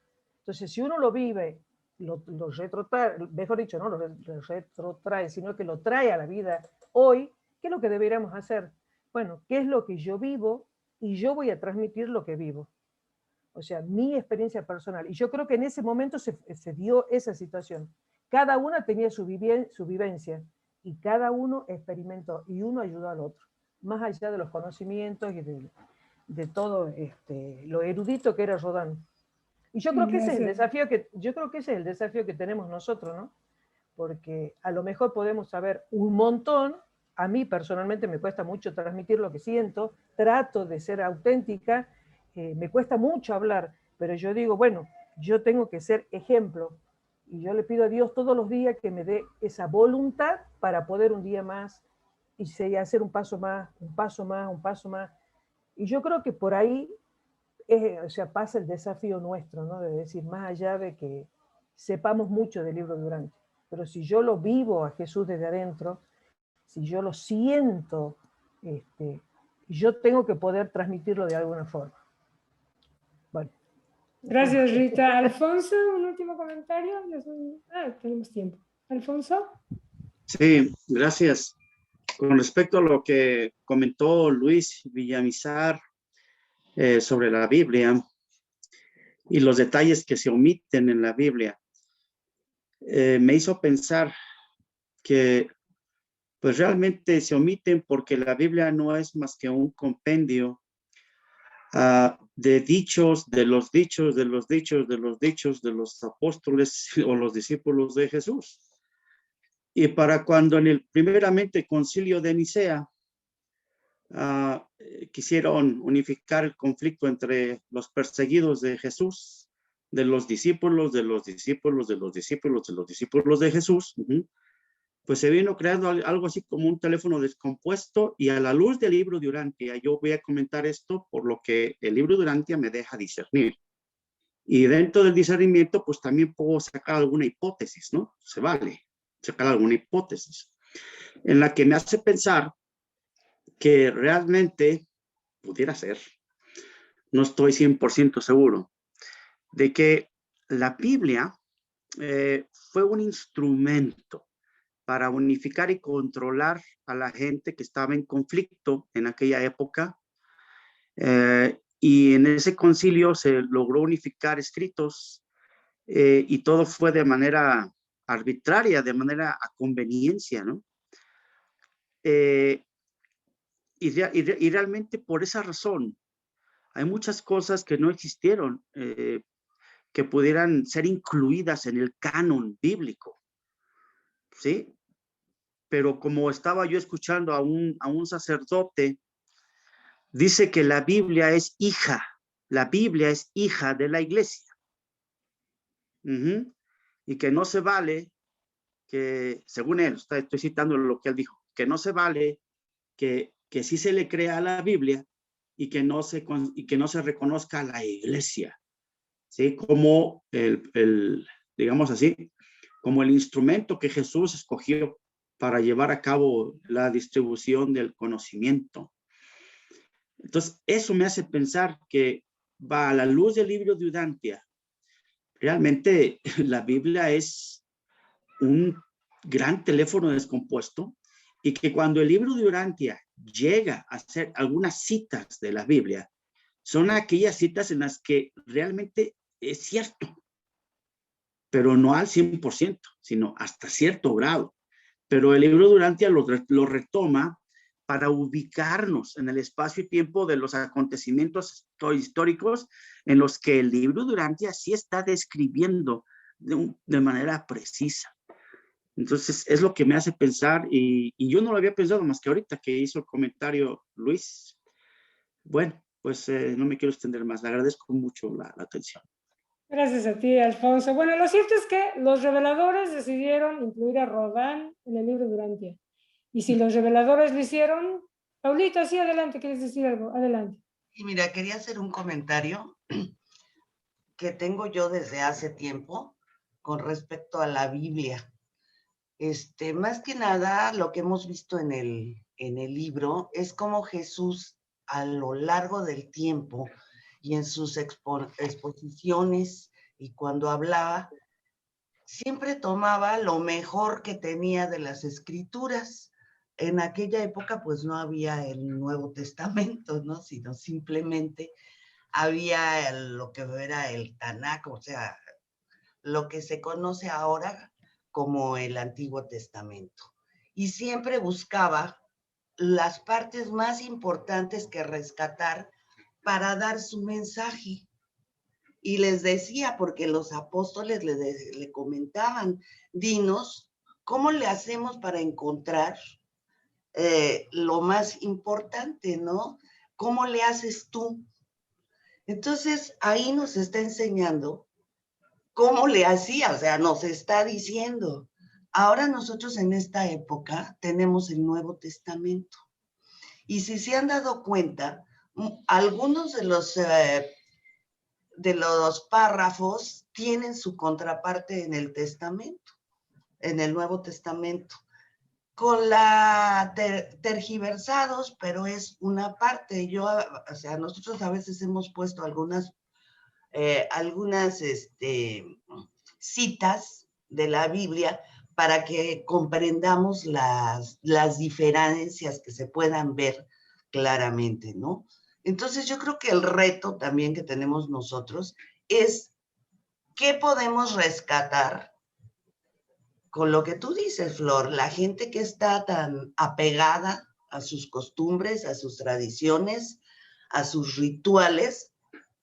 Entonces, si uno lo vive, lo retrotrae, mejor dicho, no lo retrotrae, sino que lo trae a la vida hoy, ¿qué es lo que deberíamos hacer? Bueno, ¿qué es lo que yo vivo? Y yo voy a transmitir lo que vivo. O sea, mi experiencia personal. Y yo creo que en ese momento se dio esa situación. Cada una tenía su vivencia y cada uno experimentó y uno ayudó al otro, más allá de los conocimientos y de todo lo erudito que era Rodán. Y yo creo que ese es el desafío que tenemos nosotros, ¿no? Porque a lo mejor podemos saber un montón. A mí personalmente me cuesta mucho transmitir lo que siento, trato de ser auténtica, me cuesta mucho hablar, pero yo digo, bueno, yo tengo que ser ejemplo, y yo le pido a Dios todos los días que me dé esa voluntad para poder un día más y hacer un paso más, un paso más, un paso más. Y yo creo que por ahí pasa el desafío nuestro, ¿no? De decir, más allá de que sepamos mucho del libro de Urantia, pero si yo lo vivo a Jesús desde adentro, si yo lo siento, yo tengo que poder transmitirlo de alguna forma. Bueno. Gracias, Rita. Alfonso, un último comentario. Tenemos tiempo. Alfonso. Sí, gracias. Con respecto a lo que comentó Luis Villamizar sobre la Biblia y los detalles que se omiten en la Biblia, me hizo pensar que pues realmente se omiten porque la Biblia no es más que un compendio de dichos, de los dichos, de los dichos, de los dichos de los apóstoles o los discípulos de Jesús. Y para cuando en el primeramente concilio de Nicea quisieron unificar el conflicto entre los perseguidos de Jesús, de los discípulos, de los discípulos, de los discípulos, de los discípulos de Jesús, pues se vino creando algo así como un teléfono descompuesto, y a la luz del libro de Urantia, yo voy a comentar esto por lo que el libro de Urantia me deja discernir. Y dentro del discernimiento, pues también puedo sacar alguna hipótesis, ¿no? Se vale sacar alguna hipótesis en la que me hace pensar que realmente pudiera ser, no estoy 100% seguro, de que la Biblia fue un instrumento para unificar y controlar a la gente que estaba en conflicto en aquella época. Y en ese concilio se logró unificar escritos y todo fue de manera arbitraria, de manera a conveniencia, ¿no? Y realmente por esa razón hay muchas cosas que no existieron, que pudieran ser incluidas en el canon bíblico, ¿sí? Pero como estaba yo escuchando a un sacerdote, dice que la Biblia es hija de la iglesia. Y que no se vale que, según él, estoy citando lo que él dijo, que no se vale que sí se le crea a la Biblia y que no se reconozca a la iglesia, ¿sí? Como digamos así, como el instrumento que Jesús escogió para llevar a cabo la distribución del conocimiento. Entonces, eso me hace pensar que va a la luz del libro de Urantia. Realmente la Biblia es un gran teléfono descompuesto, y que cuando el libro de Urantia llega a hacer algunas citas de la Biblia, son aquellas citas en las que realmente es cierto, pero no al 100%, sino hasta cierto grado. Pero el libro de Urantia lo retoma para ubicarnos en el espacio y tiempo de los acontecimientos históricos en los que el libro de Urantia sí está describiendo de manera precisa. Entonces, es lo que me hace pensar, y yo no lo había pensado más que ahorita que hizo el comentario Luis. Bueno, pues no me quiero extender más. Le agradezco mucho la atención. Gracias a ti, Alfonso. Bueno, lo cierto es que los reveladores decidieron incluir a Rodán en el libro de Urantia. Y si los reveladores lo hicieron, Paulita, sí, adelante, ¿quieres decir algo? Adelante. Y mira, quería hacer un comentario que tengo yo desde hace tiempo con respecto a la Biblia. Más que nada, lo que hemos visto en el libro es cómo Jesús, a lo largo del tiempo y en sus exposiciones y cuando hablaba, siempre tomaba lo mejor que tenía de las Escrituras. En aquella época, pues no había el Nuevo Testamento, ¿no? Sino simplemente había lo que era el Tanakh, o sea, lo que se conoce ahora como el Antiguo Testamento. Y siempre buscaba las partes más importantes que rescatar para dar su mensaje. Y les decía, porque los apóstoles le comentaban, dinos, ¿cómo le hacemos para encontrar lo más importante, ¿no? ¿Cómo le haces tú? Entonces, ahí nos está enseñando cómo le hacía, o sea, nos está diciendo. Ahora nosotros en esta época tenemos el Nuevo Testamento. Y si se han dado cuenta, algunos de los párrafos tienen su contraparte en el Testamento, en el Nuevo Testamento, con la tergiversados, pero es una parte. O sea, nosotros a veces hemos puesto algunas citas de la Biblia para que comprendamos las diferencias que se puedan ver claramente, ¿no? Entonces yo creo que el reto también que tenemos nosotros es qué podemos rescatar con lo que tú dices, Flor, la gente que está tan apegada a sus costumbres, a sus tradiciones, a sus rituales,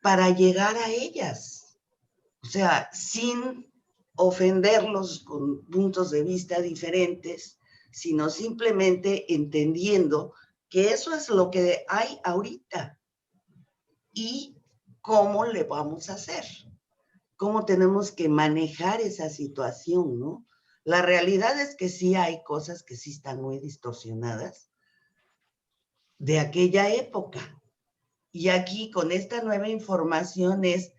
para llegar a ellas. O sea, sin ofenderlos con puntos de vista diferentes, sino simplemente entendiendo que eso es lo que hay ahorita y cómo le vamos a hacer, cómo tenemos que manejar esa situación, ¿no? La realidad es que sí hay cosas que sí están muy distorsionadas de aquella época. Y aquí con esta nueva información es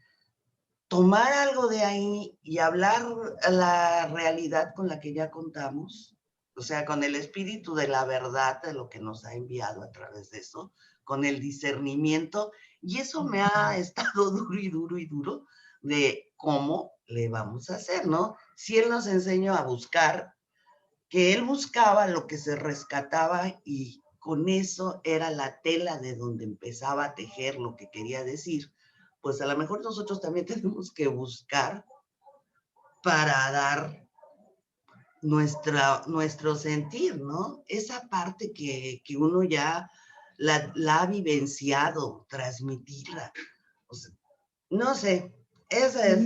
tomar algo de ahí y hablar la realidad con la que ya contamos, o sea, con el espíritu de la verdad de lo que nos ha enviado a través de eso, con el discernimiento, y eso me ha estado duro y duro y duro de cómo le vamos a hacer, ¿no? Si él nos enseñó a buscar, que él buscaba lo que se rescataba y con eso era la tela de donde empezaba a tejer lo que quería decir, pues a lo mejor nosotros también tenemos que buscar para dar nuestro sentir, ¿no? Esa parte que uno ya la ha vivenciado, transmitirla. O sea, no sé, esa es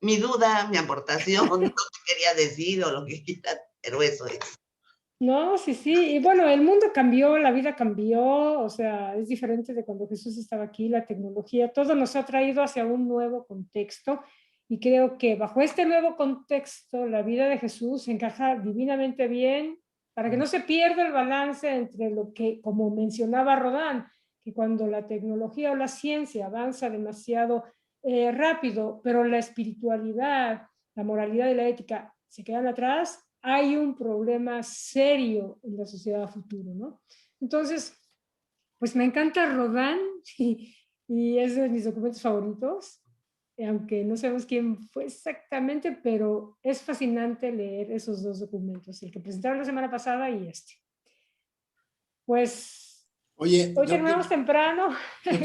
mi duda, mi aportación, lo que quería decir o lo que quiera, pero eso es. No, sí, sí. Y bueno, el mundo cambió, la vida cambió, o sea, es diferente de cuando Jesús estaba aquí, la tecnología, todo nos ha traído hacia un nuevo contexto y creo que bajo este nuevo contexto la vida de Jesús encaja divinamente bien para que no se pierda el balance entre lo que, como mencionaba Rodán, que cuando la tecnología o la ciencia avanza demasiado rápido, pero la espiritualidad, la moralidad y la ética se quedan atrás, hay un problema serio en la sociedad futuro, ¿no? Entonces, pues me encanta Rodán y es de mis documentos favoritos, aunque no sabemos quién fue exactamente, pero es fascinante leer esos dos documentos, el que presentaron la semana pasada y este. Pues, Oye, hoy terminamos temprano. Yo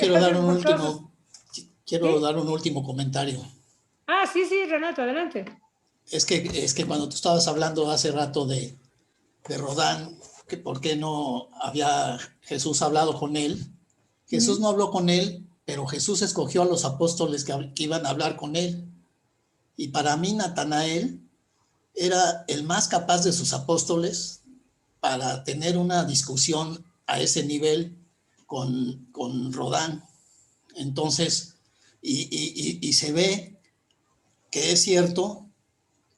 quiero dar un último comentario. Ah, sí, sí, Renato, adelante. Es que cuando tú estabas hablando hace rato de Rodán, que por qué no había Jesús hablado con él. Jesús no habló con él, pero Jesús escogió a los apóstoles que iban a hablar con él. Y para mí Natanael era el más capaz de sus apóstoles para tener una discusión a ese nivel con Rodán. Entonces, y se ve que es cierto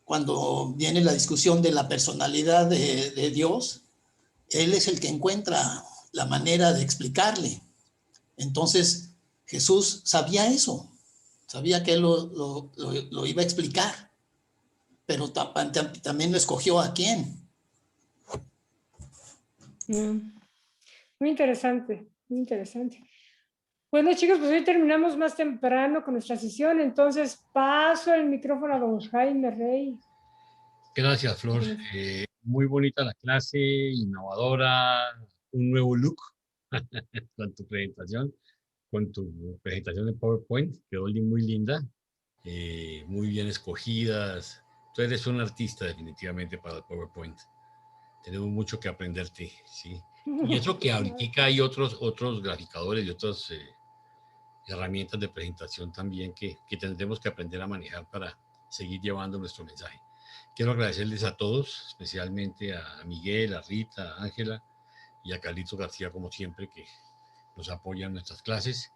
cuando viene la discusión de la personalidad de Dios, él es el que encuentra la manera de explicarle. Entonces, Jesús sabía eso, sabía que él lo iba a explicar, pero también lo escogió a quién. Muy interesante, muy interesante. Bueno, chicos, pues hoy terminamos más temprano con nuestra sesión, entonces paso el micrófono a don Jaime Rey. Gracias, Flor. Muy bonita la clase, innovadora, un nuevo look con tu presentación de PowerPoint, quedó muy linda, muy bien escogidas. Tú eres un artista definitivamente para el PowerPoint. Tenemos mucho que aprenderte, ¿sí? Y eso que ahorita hay otros graficadores y otras herramientas de presentación también que tendremos que aprender a manejar para seguir llevando nuestro mensaje. Quiero agradecerles a todos, especialmente a Miguel, a Rita, a Ángela y a Carlitos García, como siempre, que nos apoyan en nuestras clases.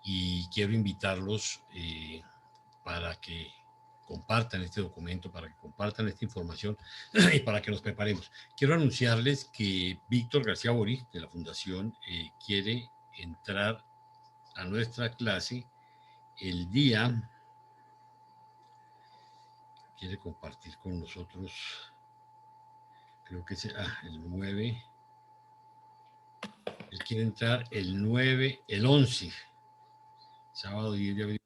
Y quiero invitarlos para que compartan este documento, para que compartan esta información y para que nos preparemos. Quiero anunciarles que Víctor García Borí, de la Fundación, quiere entrar a nuestra clase el día, quiere compartir con nosotros, creo que es el 9, él quiere entrar el 9, el 11, sábado 10 de abril.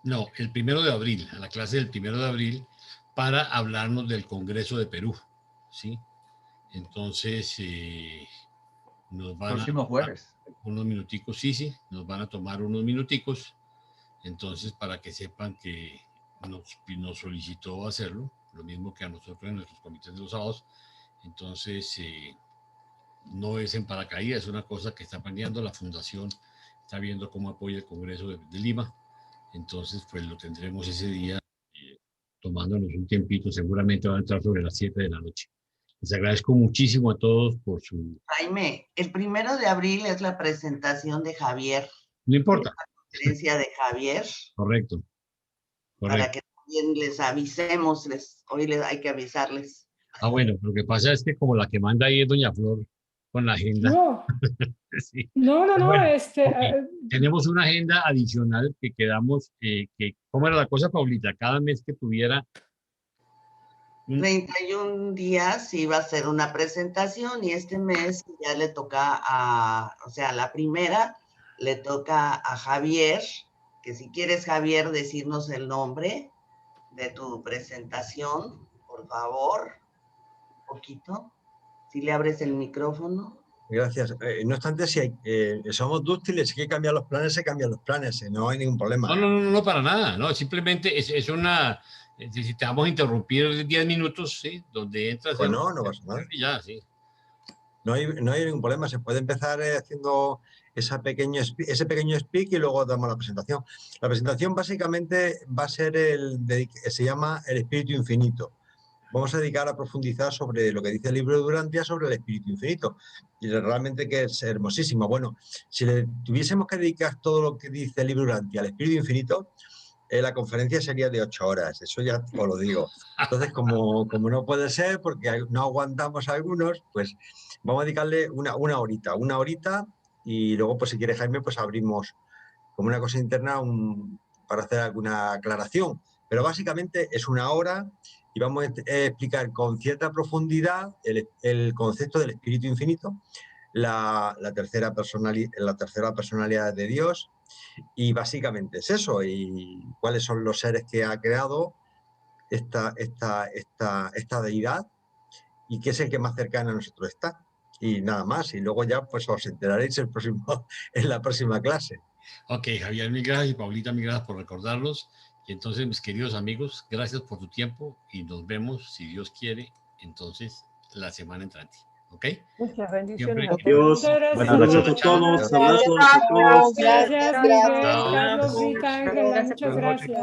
No, el 1 de abril, a la clase del 1 de abril, para hablarnos del Congreso de Perú, ¿sí? Entonces, nos van próximo jueves. Unos minuticos, sí, nos van a tomar unos minuticos, entonces para que sepan que nos solicitó hacerlo, lo mismo que a nosotros en nuestros comités de los sábados, entonces no es en paracaídas, es una cosa que está planeando la Fundación, está viendo cómo apoya el Congreso de Lima, entonces pues lo tendremos ese día tomándonos un tiempito, seguramente va a entrar sobre las 7 de la noche. Les agradezco muchísimo a todos por su... Jaime, el 1 de abril es la presentación de Javier. No importa. La conferencia de Javier. Correcto. Para que también les avisemos, hoy hay que avisarles. Ah, bueno, lo que pasa es que como la que manda ahí es doña Flor con la agenda. No, Sí. no, Bueno, no, tenemos una agenda adicional que quedamos, ¿cómo era la cosa, Paulita? Cada mes que tuviera 31 días iba a ser una presentación y este mes ya le toca o sea, la primera le toca a Javier, que si quieres, Javier, decirnos el nombre de tu presentación, por favor, un poquito, si le abres el micrófono. Gracias. No obstante, si somos dúctiles, si hay que cambiar los planes, se cambian los planes, no hay ningún problema. No, para nada, no, simplemente es una, si te vamos a interrumpir 10 minutos, ¿sí? Donde entras. Pues no pasa nada. Ya, sí. No hay ningún problema, se puede empezar haciendo ese pequeño speak y luego damos la presentación. La presentación básicamente va a ser se llama el Espíritu Infinito. Vamos a dedicar a profundizar sobre lo que dice el libro de Durantia sobre el Espíritu Infinito. Y realmente que es hermosísimo. Bueno, si le tuviésemos que dedicar todo lo que dice el libro de Durantia al Espíritu Infinito, la conferencia sería de 8 horas, eso ya os lo digo. Entonces, como no puede ser, porque no aguantamos a algunos, pues vamos a dedicarle una horita, y luego, pues si quiere Jaime, pues abrimos como una cosa interna para hacer alguna aclaración. Pero básicamente es una hora y vamos a explicar con cierta profundidad el concepto del Espíritu Infinito, la tercera personalidad de Dios, y básicamente es eso, y cuáles son los seres que ha creado esta deidad y qué es el que más cercano a nosotros está. Y nada más, y luego ya pues os enteraréis en la próxima clase. Ok, Javier, mil gracias, y Paulita, mil gracias por recordarlos. Y entonces, mis queridos amigos, gracias por tu tiempo y nos vemos, si Dios quiere, entonces la semana entrante. ¿Ok? Muchas bendiciones a Adiós. todos. Buenas noches a todos. Abrazos a todos. Gracias, Miguel, Chao. Carlos, Rita, Ángela, muchas gracias.